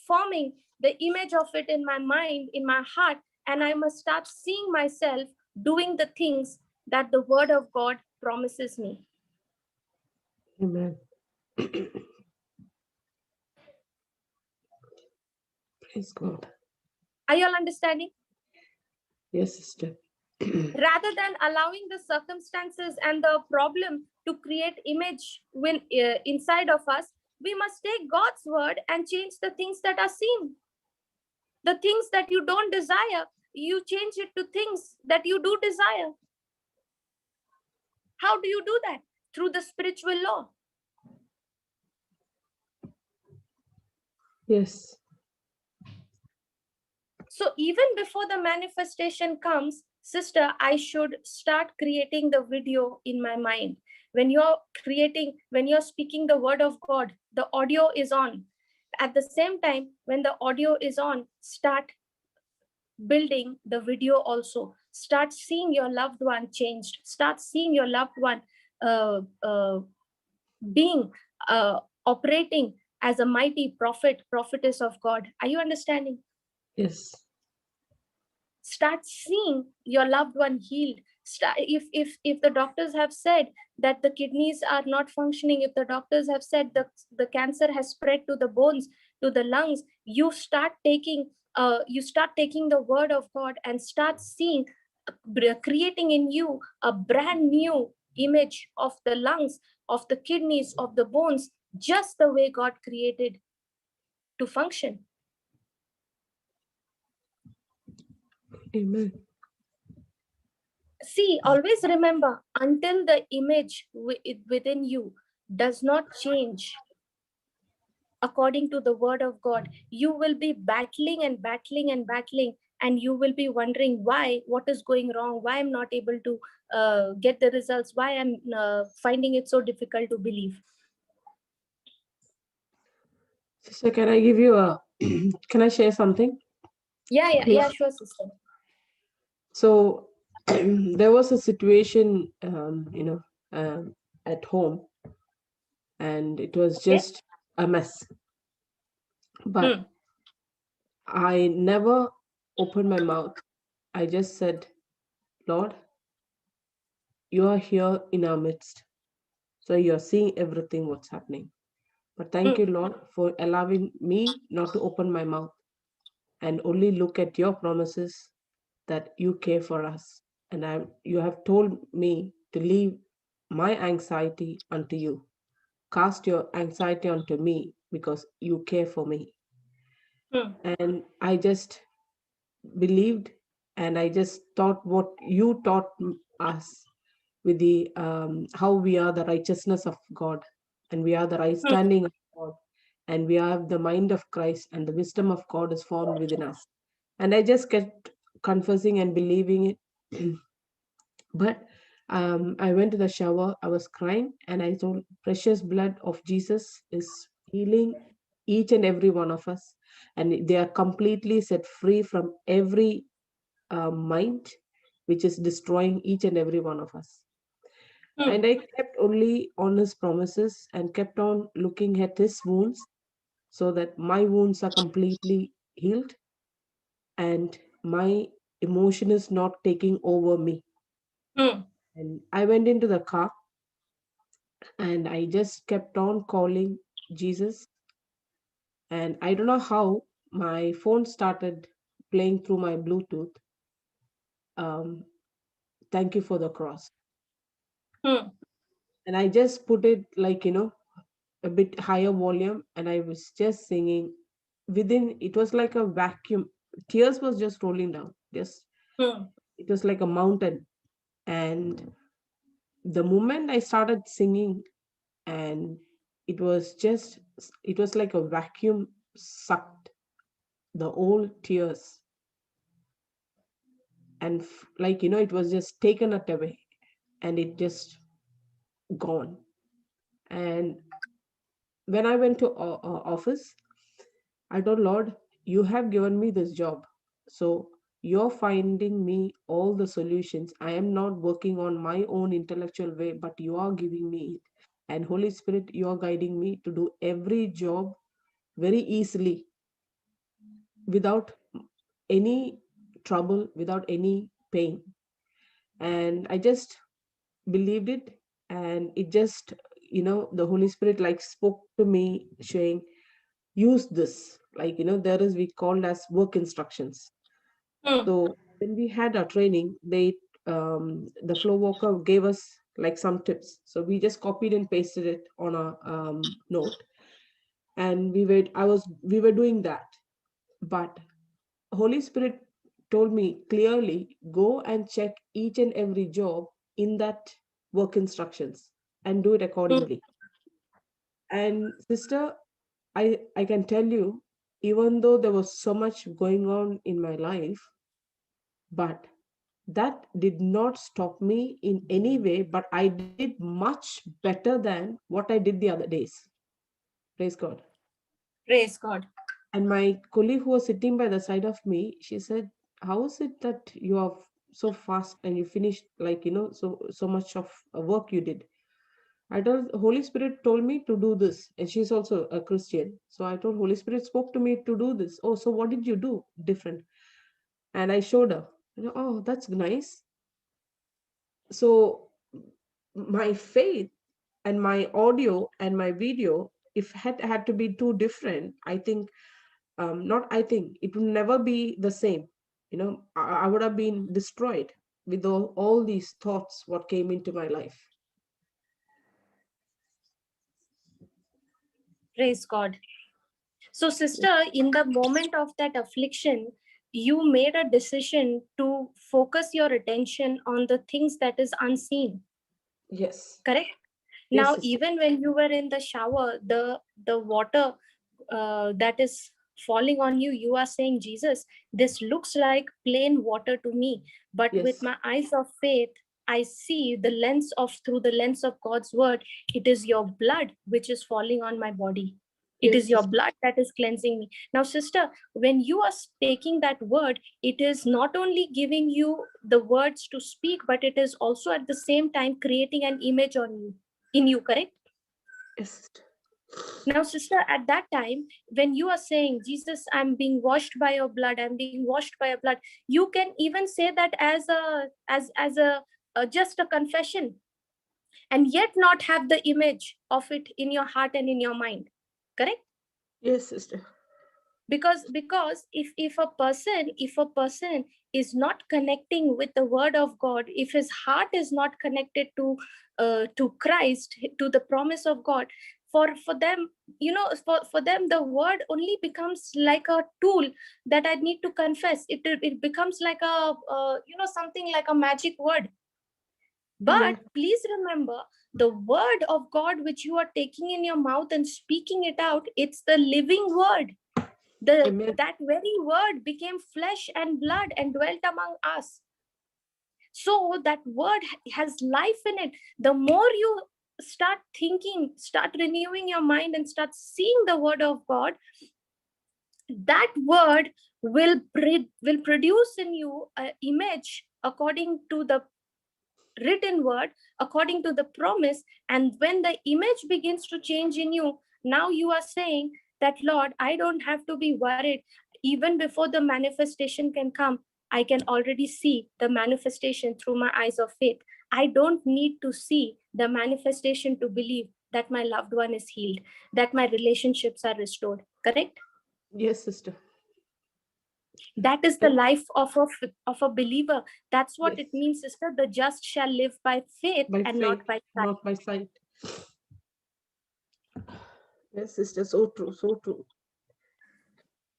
forming the image of it in my mind, in my heart, and I must start seeing myself doing the things that the word of God promises me. Amen. Praise God. Are you all understanding? Yes, sister. Rather than allowing the circumstances and the problem to create image inside of us, we must take God's word and change the things that are seen. The things that you don't desire, you change it to things that you do desire. How do you do that? Through the spiritual law. Yes. So even before the manifestation comes, sister, I should start creating the video in my mind. When you're speaking the word of God, the audio is on. At the same time, when the audio is on, start building the video also. Start seeing your loved one changed. Start seeing your loved one being operating as a mighty prophetess of God. Are you understanding? Yes. Start seeing your loved one healed. If the doctors have said that the kidneys are not functioning, if the doctors have said the cancer has spread to the bones, to the lungs, you start taking the word of God and start seeing, creating in you a brand new image of the lungs, of the kidneys, of the bones, just the way God created to function. Amen. See, always remember, until the image within you does not change according to the word of God, you will be battling and battling and battling, and you will be wondering why, what is going wrong, why I'm not able to get the results, why I'm finding it so difficult to believe. Sister, can I give you a, can I share something? Yeah, sure, sister. So there was a situation, at home, and it was just a mess. But I never opened my mouth. I just said, Lord, you are here in our midst. So you're seeing everything what's happening. But thank you, Lord, for allowing me not to open my mouth and only look at your promises that you care for us. And you have told me to leave my anxiety unto you. Cast your anxiety onto me because you care for me. And I just believed, and I just thought what you taught us with the how we are the righteousness of God, and we are the right standing of God, and we have the mind of Christ, and the wisdom of God is formed within us. And I just kept confessing and believing it. But I went to the shower, I was crying, and I told, precious blood of Jesus is healing each and every one of us, and they are completely set free from every mind which is destroying each and every one of us. And I kept only on his promises and kept on looking at his wounds, so that my wounds are completely healed and my emotion is not taking over me. And I went into the car and I just kept on calling Jesus. And I don't know how my phone started playing through my Bluetooth. Thank you for the cross. And I just put it like, a bit higher volume, and I was just singing. Within, it was like a vacuum. Tears was just rolling down. Just it was like a mountain. And the moment I started singing, and it was like a vacuum sucked the old tears. and like, it was just taken it away, and it just gone. And when I went to office, I told Lord, you have given me this job. So you're finding me all the solutions. I am not working on my own intellectual way, but you are giving me it. And Holy Spirit, you are guiding me to do every job very easily, without any trouble, without any pain. And I just believed it. And it just, the Holy Spirit like spoke to me saying, use this. Like, there is, we called as work instructions. Hmm. So when we had our training, the flow walker gave us like some tips. So we just copied and pasted it on a note, and we were doing that. But Holy Spirit told me clearly, go and check each and every job in that work instructions and do it Hmm. accordingly. And sister, I can tell you, even though there was so much going on in my life, but that did not stop me in any way, but I did much better than what I did the other days. Praise God. Praise God. And my colleague who was sitting by the side of me, she said, how is it that you are so fast and you finished, like, so much of work you did? I told, Holy Spirit told me to do this, and she's also a Christian. So I told, Holy Spirit spoke to me to do this. Oh, so what did you do different? And I showed her. Oh, that's nice. So my faith and my audio and my video, if had to be too different, I think, not I think, it would never be the same. I would have been destroyed with all these thoughts what came into my life. Praise God. So, sister, in the moment of that affliction, you made a decision to focus your attention on the things that is unseen. Yes. Correct? Yes, Now, sister. even when you were in the shower, the water that is falling on you, you are saying, Jesus, this looks like plain water to me. But with Yes. my eyes of faith, I see through the lens of God's word, it is your blood which is falling on my body. It is Yes, your sister. blood that is cleansing me. Now, sister, when you are taking that word, it is not only giving you the words to speak, but it is also at the same time creating an image in you, correct? Yes, sister. Now, sister, at that time, when you are saying, Jesus, I'm being washed by your blood, I'm being washed by your blood, you can even say that as a just a confession, and yet not have the image of it in your heart and in your mind. Correct? Yes, sister. Because if a person is not connecting with the word of God, if his heart is not connected to Christ, to the promise of God, for them, for them, the word only becomes like a tool that I need to confess. It becomes like a something like a magic word. Yeah. But please remember, the word of God which you are taking in your mouth and speaking it out, it's the living word. Amen. That very word became flesh and blood and dwelt among us. So that word has life in it. The more you start thinking, start renewing your mind, and start seeing the word of God, that word will produce in you an image according to the written word, according to the promise. And when the image begins to change in you, now you are saying that, Lord, I don't have to be worried. Even before the manifestation can come, I can already see the manifestation through my eyes of faith. I don't need to see the manifestation to believe that my loved one is healed, that my relationships are restored. Correct? Yes, sister. That is the And life of a believer. That's what yes, it means, sister. The just shall live by faith by and faith, not by sight. not by sight. Yes, sister. So true. So true.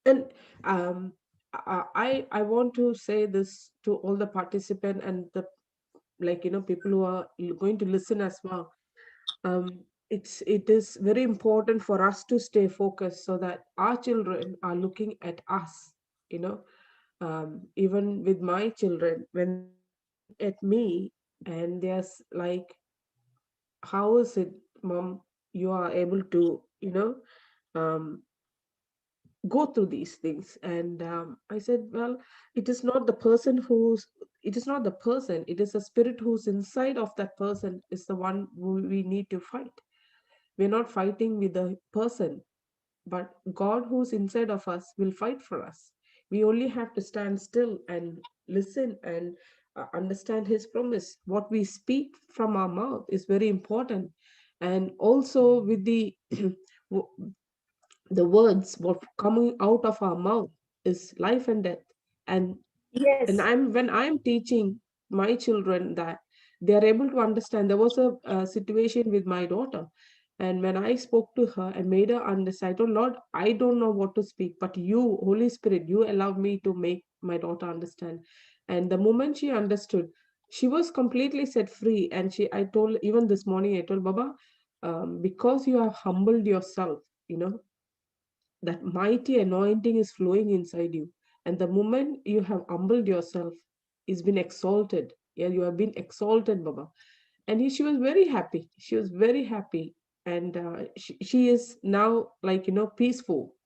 And um, I want to say this to all the participant and the, like, people who are going to listen as well. It is very important for us to stay focused so that our children are looking at us. You know, even with my children, when they look at me and they're like, how is it, mom, you are able to, um, go through these things? And I said, well, it is not the person who's it is not the person, it is the spirit who's inside of that person is the one who we need to fight. We're not fighting with the person, but God who's inside of us will fight for us. We only have to stand still and listen and understand his promise. What we speak from our mouth is very important. And also with the the words what coming out of our mouth is life and death. and and Yes. I'm teaching my children that they are able to understand. There was a situation with my daughter, and when I spoke to her and made her understand, I told Lord, I don't know what to speak, but you, Holy Spirit, you allowed me to make my daughter understand. And the moment she understood, she was completely set free. And I told, even this morning, I told Baba, because you have humbled yourself, that mighty anointing is flowing inside you. And the moment you have humbled yourself, it's been exalted. Yeah, you have been exalted, Baba. And she was very happy. She was very happy. And she is now like, peaceful.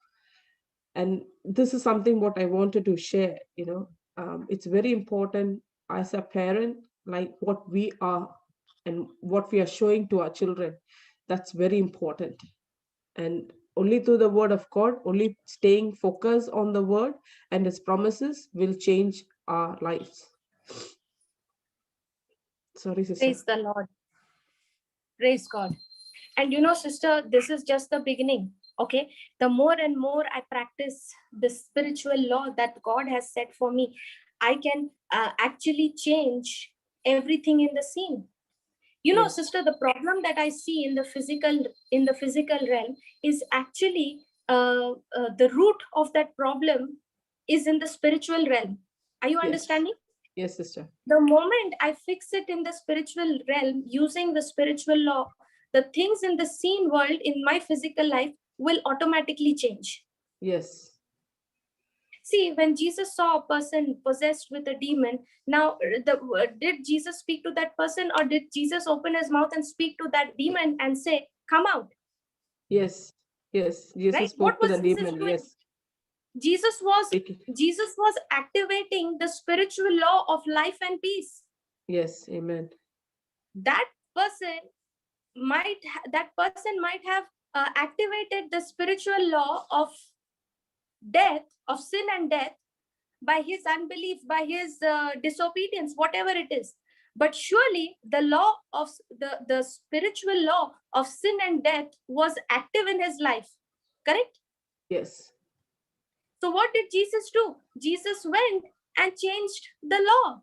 And this is something what I wanted to share. It's very important as a parent, like what we are and what we are showing to our children. That's very important. And only through the word of God, only staying focused on the word and his promises will change our lives. Sorry, sister. Praise the Lord. Praise God. And sister, this is just the beginning. Okay. The more and more I practice the spiritual law that God has set for me, I can actually change everything in the scene. Yes. Sister, the problem that I see in the physical realm is actually the root of that problem is in the spiritual realm. Are you Yes. understanding? Yes, sister. The moment I fix it in the spiritual realm using the spiritual law, the things in the seen world in my physical life will automatically change. Yes. See, when Jesus saw a person possessed with a demon, now did Jesus speak to that person, or did Jesus open his mouth and speak to that demon and say, come out? Yes. Yes. Jesus Right? spoke What to was the Jesus demon. doing? Yes. Jesus was Take it. Jesus was activating the spiritual law of life and peace. Yes. Amen. That person might have activated the spiritual law of death, of sin and death, by his unbelief, by his disobedience, whatever it is. But surely the law of the spiritual law of sin and death was active in his life. Correct? Yes. So what did Jesus do? Jesus went and changed the law.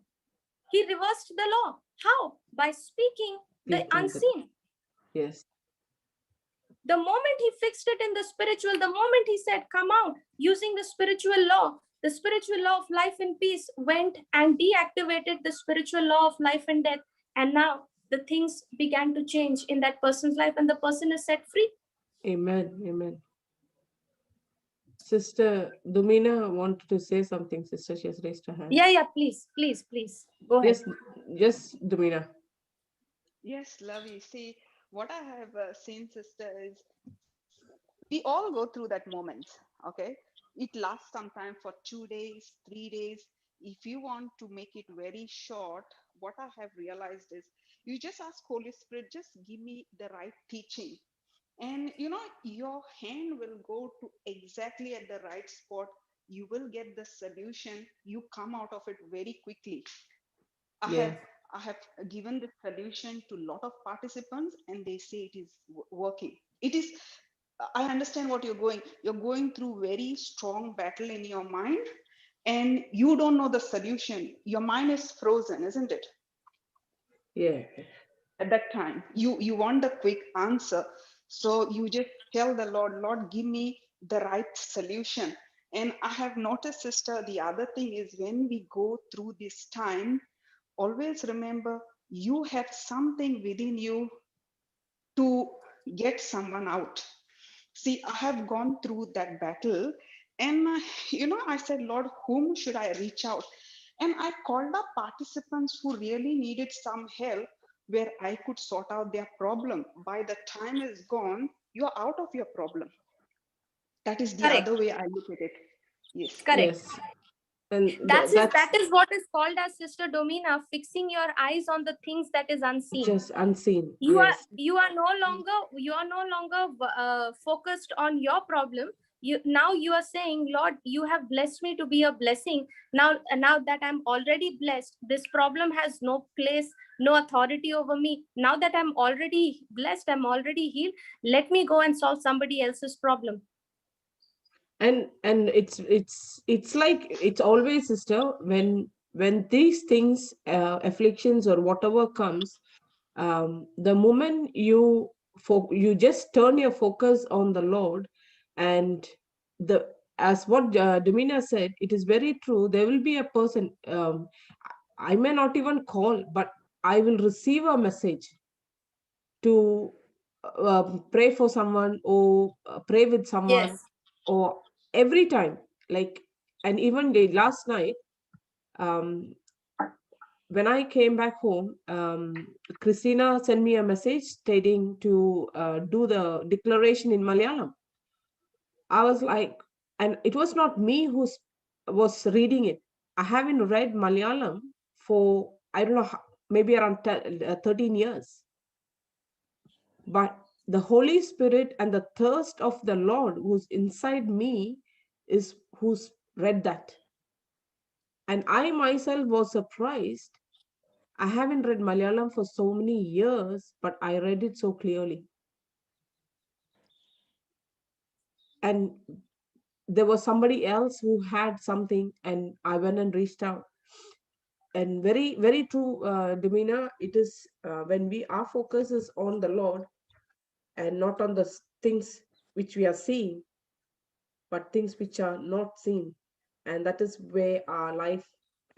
He reversed the law. How? By speaking the Speaking the. unseen. Yes. The moment he fixed it in the spiritual, the moment he said, come out, using the spiritual law of life and peace went and deactivated the spiritual law of life and death. And now the things began to change in that person's life and the person is set free. Amen. Amen. Sister Dumina wanted to say something. Sister, she has raised her hand. Yeah, please. Go ahead. Yes, Dumina. Yes, lovey. See, what I have seen, sister, is we all go through that moment. Okay. It lasts sometime for 2 days, 3 days. If you want to make it very short, what I have realized is you just ask Holy Spirit, just give me the right teaching. And your hand will go to exactly at the right spot. You will get the solution. You come out of it very quickly. I Yeah. have given the solution to a lot of participants, and they say it is working. It is. I understand what you're going. You're going through very strong battle in your mind, and you don't know the solution. Your mind is frozen, isn't it? Yeah. At that time, you want the quick answer, so you just tell the Lord, Lord, give me the right solution. And I have noticed, sister, the other thing is when we go through this time, always remember you have something within you to get someone out. See, I have gone through that battle, And, I said, Lord, whom should I reach out? And I called up participants who really needed some help where I could sort out their problem. By the time is gone, you're out of your problem. That is the Correct. other way I look at it. Yes. Correct. Yes. And That is what is called as, Sister Domina, fixing your eyes on the things that is unseen. just unseen. You Yes. are no longer focused on your problem. Now you are saying, Lord, you have blessed me to be a blessing. Now that I'm already blessed, this problem has no place, no authority over me. Now that I'm already blessed, I'm already healed, let me go and solve somebody else's problem. And it's like, it's always, sister, when these things, afflictions or whatever comes, the moment you just turn your focus on the Lord, and as what Domina said, it is very true. There will be a person, I may not even call, but I will receive a message to pray for someone, or pray with someone, Yes. or every time, like. And even last night, um, when I came back home, Christina sent me a message stating to do the declaration in Malayalam. I was like, and it was not me who was reading it. I haven't read Malayalam for, I don't know, maybe around 13 years. But the Holy Spirit and the thirst of the Lord who's inside me is who's read that. And I myself was surprised. I haven't read Malayalam for so many years, but I read it so clearly. And there was somebody else who had something, and I went and reached out. And very, very true, Domina, it is when our focus is on the Lord and not on the things which we are seeing, but things which are not seen. And that is where our life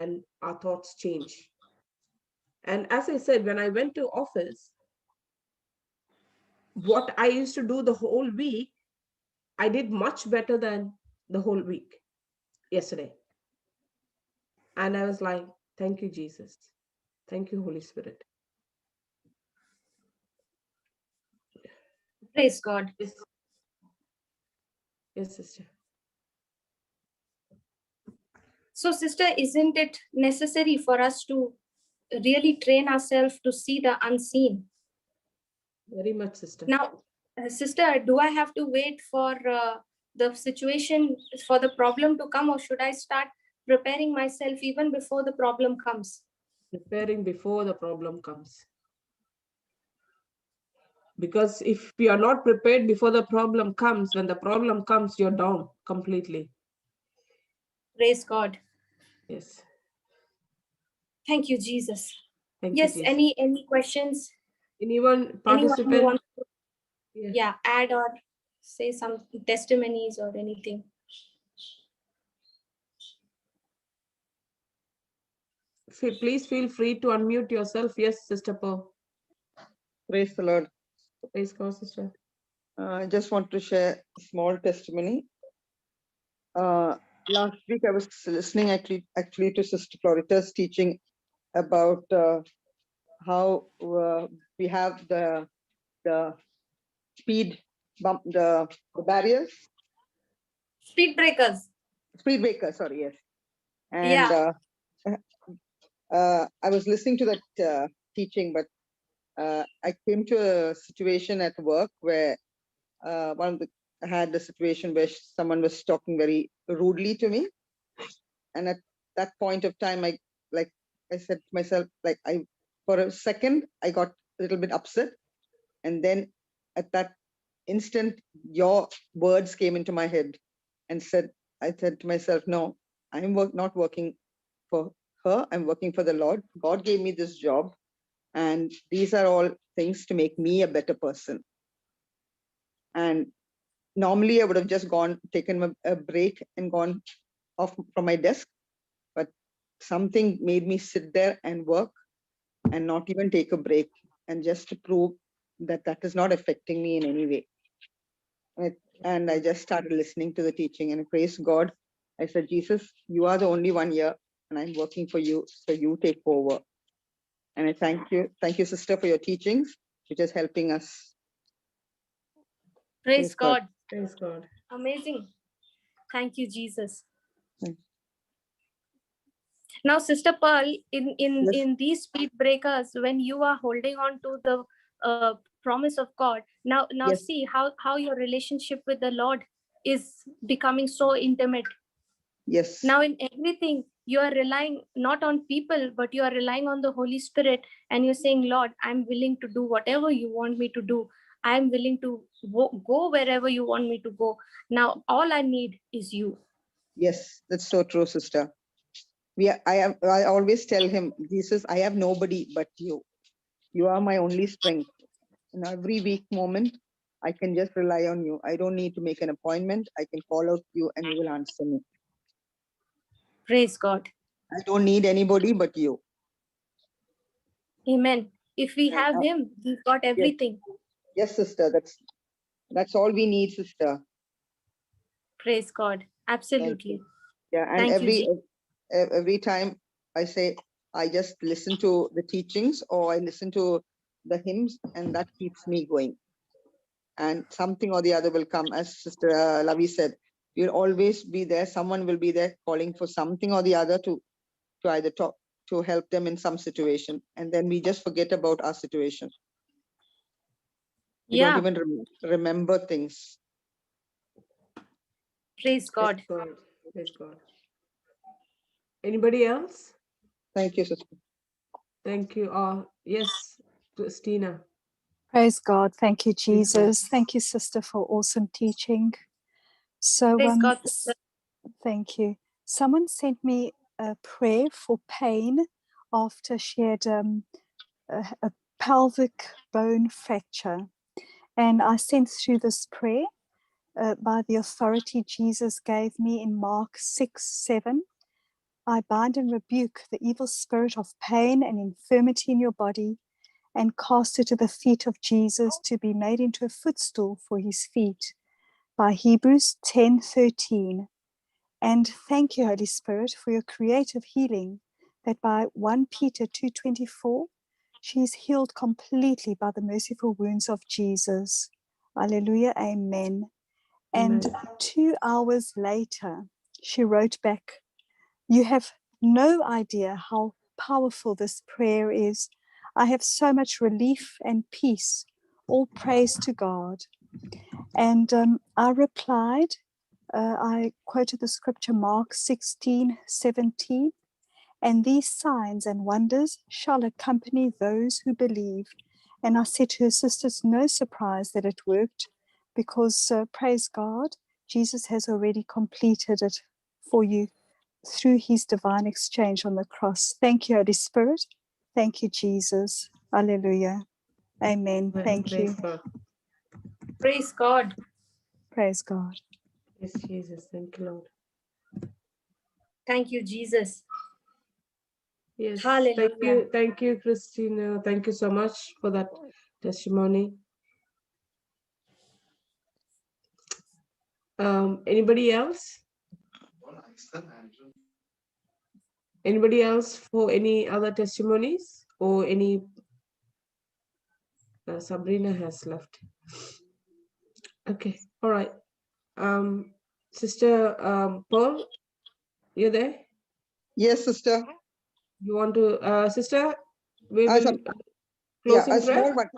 and our thoughts change. And as I said, when I went to office, what I used to do the whole week, I did much better than the whole week yesterday. And I was like, thank you, Jesus. Thank you, Holy Spirit. Praise God. Yes, yes, sister. So, sister, isn't it necessary for us to really train ourselves to see the unseen? Very much, sister. Now, sister, do I have to wait for the situation, for the problem to come, or should I start preparing myself even before the problem comes? Preparing before the problem comes. Because if you are not prepared before the problem comes, when the problem comes, you're down completely. Praise God. Yes. Thank you, Jesus. Thank yes, you, Jesus. any questions? Anyone participant? Anyone who wants to add or say some testimonies or anything? Please feel free to unmute yourself. Yes, Sister Pearl. Praise the Lord. Praise God, sister. I just want to share a small testimony. Last week I was listening actually to Sister Florita's teaching about how we have the speed bump, the barriers. Speed breakers. Speed breaker, sorry, yes. And I was listening to that teaching, but I came to a situation at work where I had a situation where someone was talking very rudely to me. And at that point of time, I said to myself, for a second, I got a little bit upset. And then at that instant, your words came into my head and I said to myself, no, I'm not working for her. I'm working for the Lord. God gave me this job. And these are all things to make me a better person. And normally I would have just taken a break and gone off from my desk. But something made me sit there and work and not even take a break, and just to prove that that is not affecting me in any way. And And I just started listening to the teaching and praise God. I said, Jesus, you are the only one here and I'm working for you. So you take over. And I thank you. Thank you, sister, for your teachings, which is helping us. Praise God. Praise God. Amazing. Thank you, Jesus. Thanks. Now, Sister Pearl, in Yes. these speed breakers, when you are holding on to the promise of God, now Yes. see how your relationship with the Lord is becoming so intimate. Yes. Now, in everything, you are relying not on people, but you are relying on the Holy Spirit, and you're saying, Lord, I'm willing to do whatever you want me to do. I'm willing to go wherever you want me to go. Now, all I need is you. Yes, that's so true, sister. I always tell him, Jesus, I have nobody but you. You are my only strength. In every weak moment, I can just rely on you. I don't need to make an appointment. I can call out to you and you will answer me. Praise God. I don't need anybody but you. Amen. If we And, have him, we've got yes, everything. yes, sister. That's all we need, sister. Praise God. Thank Absolutely. you. Yeah, and Thank you, Jesus. every time I say, I just listen to the teachings or I listen to the hymns, and that keeps me going. And something or the other will come, as Sister Lavi said. You'll always be there. Someone will be there calling for something or the other to either talk, to help them in some situation, and then we just forget about our situation. We don't Yeah. even remember things. Praise God. Praise God. Praise God. Anybody else? Thank you, sister. Thank you. Yes, Christina. Praise God. Thank you, Please go. Jesus. Thank you, sister, for awesome teaching. So, Praise God, sister. thank you. Someone sent me a prayer for pain after she had a pelvic bone fracture. And I sent through this prayer by the authority Jesus gave me in Mark 6:7. I bind and rebuke the evil spirit of pain and infirmity in your body and cast it to the feet of Jesus to be made into a footstool for his feet. By Hebrews 10:13. And thank you, Holy Spirit, for your creative healing, that by 1 Peter 2:24, she is healed completely by the merciful wounds of Jesus. Alleluia, amen. And 2 hours later, she wrote back, you have no idea how powerful this prayer is. I have so much relief and peace. All praise to God. And I replied, I quoted the scripture, Mark 16:17, and these signs and wonders shall accompany those who believe. And I said to her, sisters, no surprise that it worked, because praise God, Jesus has already completed it for you through his divine exchange on the cross. Thank you, Holy Spirit. Thank you, Jesus. Alleluia. Amen. Thank Praise you. God. Praise God. Praise God. Yes, Jesus. Thank you, Lord. Thank you, Jesus. Yes. Hallelujah. Thank you, Christina. Thank you so much for that testimony. Anybody else? Anybody else for any other testimonies or any? Sabrina has left. Okay. All right. Sister Pearl, you there? Yes, sister. You want to, sister? We As will a, yeah, closing prayer.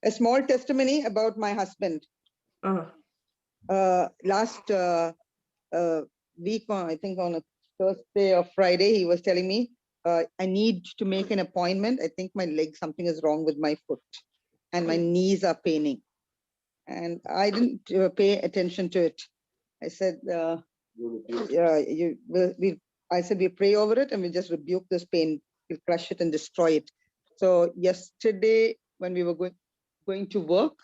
a small testimony about my husband. Last week, I think on a Thursday or Friday, he was telling me, I need to make an appointment. I think my leg, something is wrong with my foot and my knees are paining. And I didn't pay attention to it. I said, I said, we pray over it and we just rebuke this pain. We'll crush it and destroy it. So yesterday, when we were going to work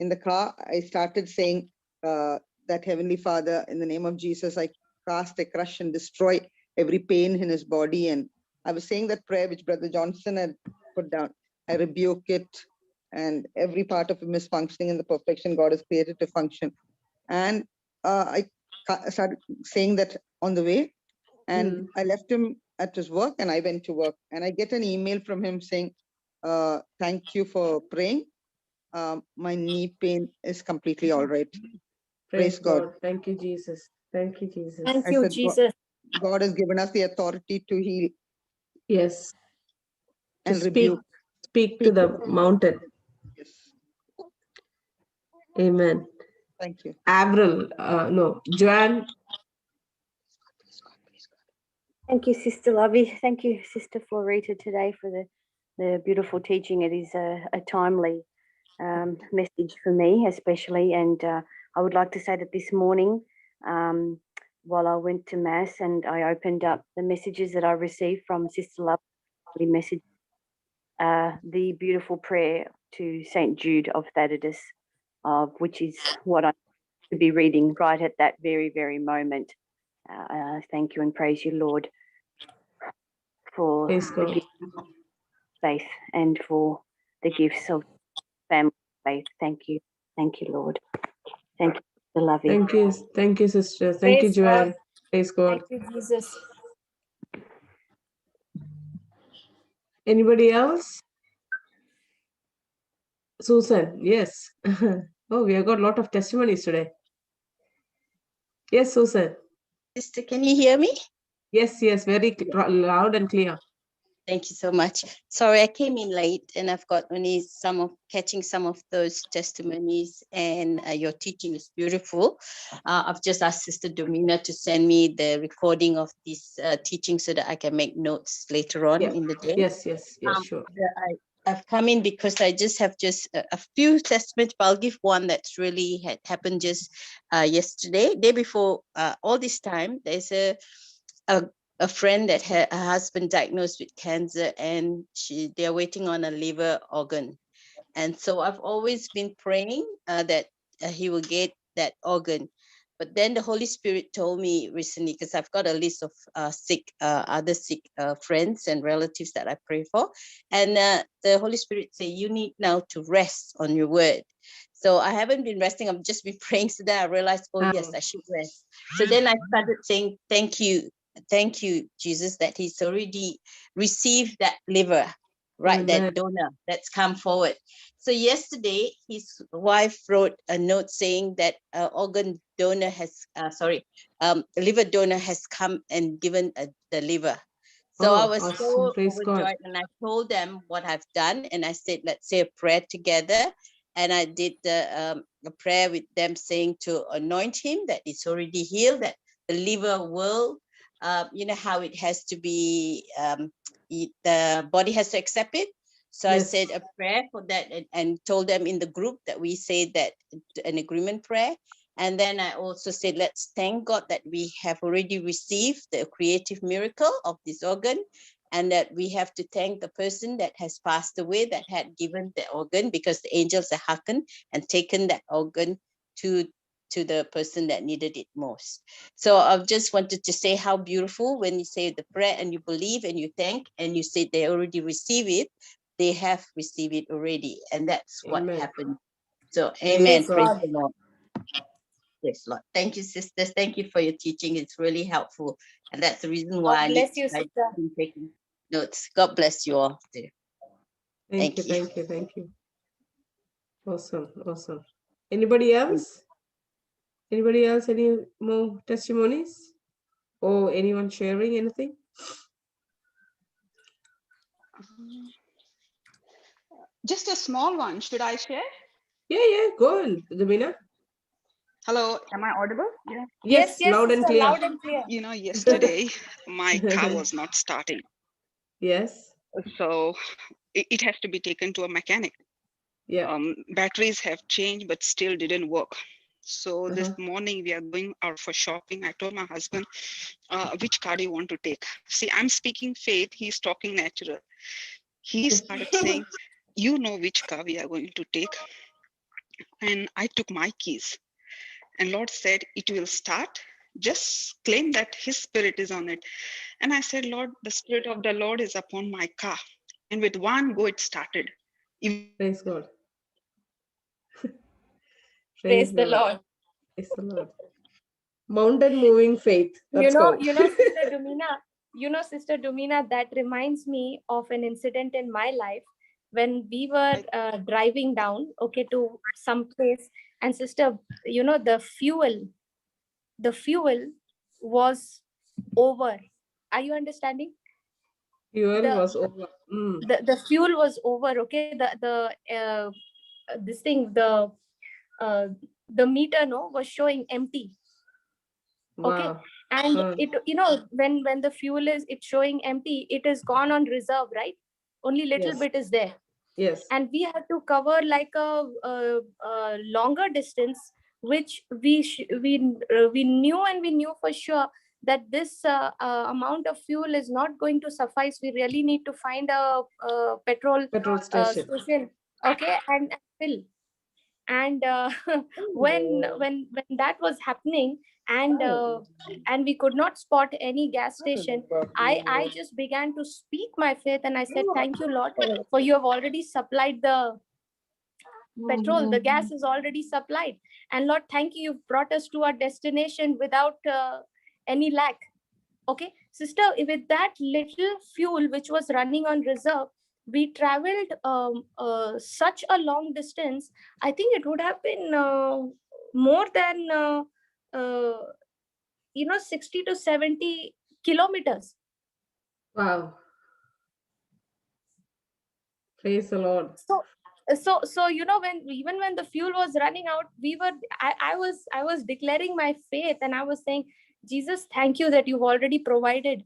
in the car, I started saying that Heavenly Father, in the name of Jesus, I cast, I crush and destroy every pain in his body. And I was saying that prayer which Brother Johnson had put down. I rebuke it, and every part of him is functioning in the perfection God has created to function. And I started saying that on the way, and I left him at his work and I went to work, and I get an email from him saying, thank you for praying. My knee pain is completely all right. Praise God. Thank you, Jesus. Thank you, Jesus. Thank I you, said, Jesus. God has given us the authority to heal Yes. and To rebuke. speak to the mountain. Yes. Amen. Thank you. Avril, no, Joanne. Thank you, Sister Lovey. Thank you, Sister Florita, today for the beautiful teaching. It is a timely message for me, especially. And I would like to say that this morning, while I went to Mass and I opened up the messages that I received from Sister Lovely message, the beautiful prayer to St. Jude of Thaddeus, which is what I to be reading right at that very, very moment. Thank you and praise you, Lord, for Praise the God. gift of faith and for the gifts of family faith. Thank you. Thank you, Lord. Thank you, Sister Lovey. Thank you. Thank you, sister. Thank you, Praise God. Joanne. Praise God. Thank you, Jesus. Anybody else? Susan, yes. Oh, we have got a lot of testimonies today. Yes, Susan. Sister, can you hear me? Yes, yes, very loud and clear. Thank you so much. Sorry, I came in late and I've got only catching some of those testimonies, and your teaching is beautiful. I've just asked Sister Domina to send me the recording of this teaching so that I can make notes later on in the day. Yes, sure. I've come in because I just have a few testaments, but I'll give one that's really had happened just yesterday, day before all this time. There's a friend that had a husband diagnosed with cancer, and they're waiting on a liver organ. And so I've always been praying that he will get that organ. But then the Holy Spirit told me recently, because I've got a list of other sick friends and relatives that I pray for. And the Holy Spirit said, you need now to rest on your word. So I haven't been resting. I've just been praying. So then I realized, yes, I should rest. So then I started saying, thank you, Jesus, that he's already received that liver, right? Amen. That donor that's come forward. So yesterday, his wife wrote a note saying that liver donor has come and given the liver. So I was awesome. so Praise overjoyed, God. and I told them what I've done, and I said, let's say a prayer together. And I did a prayer with them, saying to anoint him, that it's already healed, that the liver will, you know how it has to be, the body has to accept it. So yes. I said a prayer for that, and told them in the group that we say that an agreement prayer. And then I also said, let's thank God that we have already received the creative miracle of this organ, and that we have to thank the person that has passed away that had given the organ, because the angels have hearkened and taken that organ to the person that needed it most. So I've just wanted to say how beautiful when you say the prayer and you believe and you thank and you say they already receive it, they have received it already. And that's what happened. So amen. Praise the Lord. Yes, Lord. Thank you, sisters. Thank you for your teaching. It's really helpful. And that's the reason why I've been taking notes. God bless you all. Thank you. Awesome. Anybody else? Any more testimonies? Or anyone sharing anything? Just a small one. Should I share? Yeah. Go on, Domina. Hello, am I audible? Yeah. Yes, loud and clear. Loud and clear. You know, yesterday my car was not starting. Yes. So it has to be taken to a mechanic. Yeah. Batteries have changed, but still didn't work. So this morning we are going out for shopping. I told my husband, which car do you want to take? See, I'm speaking faith. He's talking natural. He started saying, you know which car we are going to take. And I took my keys. And Lord said, it will start. Just claim that his spirit is on it. And I said, Lord, the spirit of the Lord is upon my car. And with one go, it started. Praise God. Praise the Lord. Praise the Lord. Mountain moving faith. Let's go. Sister Domina, that reminds me of an incident in my life when we were driving down, to some place, and sister, the fuel was over. Are you understanding? Fuel was over. The fuel was over. Okay, this thing, the meter was showing empty. Okay. Wow. And it, when the fuel is showing empty, it is gone on reserve, right? Only little Yes. bit is there. Yes. And we had to cover like a longer distance, which we knew, and we knew for sure that this amount of fuel is not going to suffice. We really need to find a petrol station, okay, and fill. And when that was happening, and we could not spot any gas station, I just began to speak my faith, and I said, thank you, Lord, for you have already supplied the petrol. The gas is already supplied, and Lord, thank you, you've brought us to our destination without any lack. Okay, sister, with that little fuel which was running on reserve, we traveled such a long distance. I think it would have been more than 60 to 70 kilometers. Wow. Praise the Lord. So when the fuel was running out, I was declaring my faith, and I was saying, Jesus, thank you that you've already provided.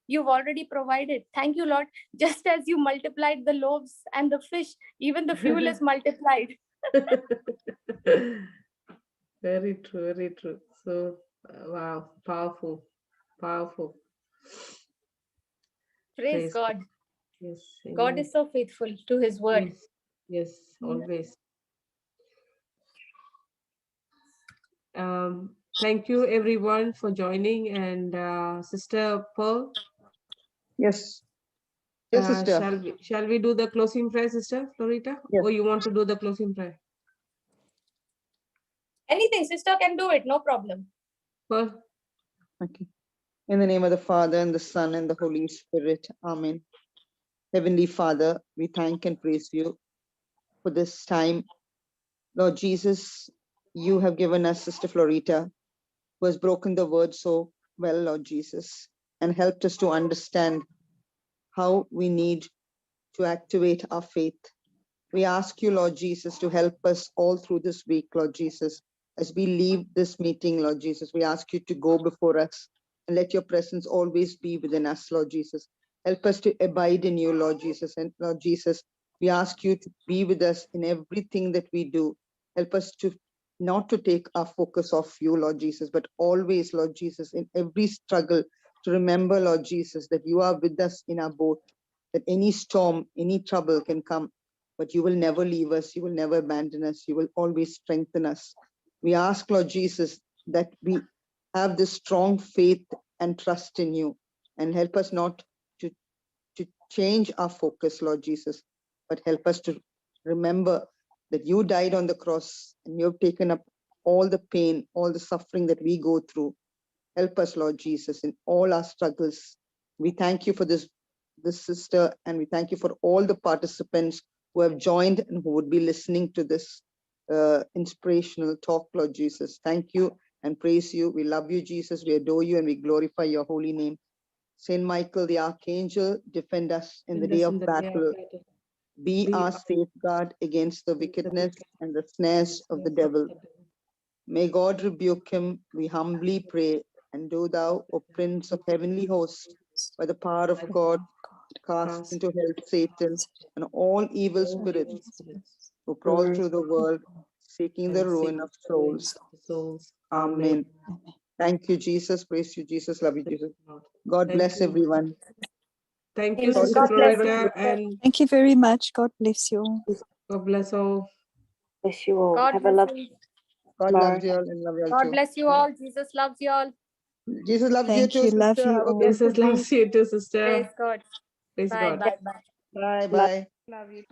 You've already provided. Thank you, Lord. Just as you multiplied the loaves and the fish, even the fuel is multiplied. Very true, very true. So, wow, powerful, powerful. Praise God. Yes, God is so faithful to his word. Yes, always. Thank you everyone for joining. And Sister Pearl. Yes. Yes, sister. Shall we do the closing prayer, Sister Florita? Yes. Or you want to do the closing prayer? Anything, sister can do it, no problem. Pearl. Okay. In the name of the Father, and the Son, and the Holy Spirit. Amen. Heavenly Father, we thank and praise you for this time. Lord Jesus, you have given us Sister Florita, who has broken the word so well, Lord Jesus, and helped us to understand how we need to activate our faith. We ask you, Lord Jesus, to help us all through this week, Lord Jesus. As we leave this meeting, Lord Jesus, we ask you to go before us and let your presence always be within us, Lord Jesus. Help us to abide in you, Lord Jesus. And Lord Jesus, we ask you to be with us in everything that we do. Help us to not to take our focus off you, Lord Jesus, but always, Lord Jesus, in every struggle, to remember, Lord Jesus, that you are with us in our boat, that any storm, any trouble can come, but you will never leave us. You will never abandon us. You will always strengthen us. We ask, Lord Jesus, that we have this strong faith and trust in you, and help us not to change our focus, Lord Jesus, but help us to remember that you died on the cross and you have taken up all the pain, all the suffering that we go through. Help us, Lord Jesus, in all our struggles. We thank you for this sister, and we thank you for all the participants who have joined and who would be listening to this inspirational talk, Lord Jesus. Thank you and praise you. We love you, Jesus. We adore you and we glorify your holy name. Saint Michael, the Archangel, defend us in the day of battle. Be our safeguard against the wickedness and the snares of the devil. May God rebuke him, we humbly pray. And do thou, O Prince of heavenly hosts, by the power of God, cast into hell Satan and all evil spirits who prowl through the world, seeking the ruin of souls. Amen. Thank you, Jesus. Praise you, Jesus. Love you, Jesus. God bless everyone. Thank you, Sister Florita. And thank you very much. God bless you all. God bless all. Bless you all. God Have a lovely God loves you all and love you all God too. bless you all. Jesus loves you all. Jesus loves Thank you you. too, Love sister. you Have a all. blessed Jesus loves you too, sister. Praise God. Praise Bye, God. bye, bye. Bye, bye. Love you.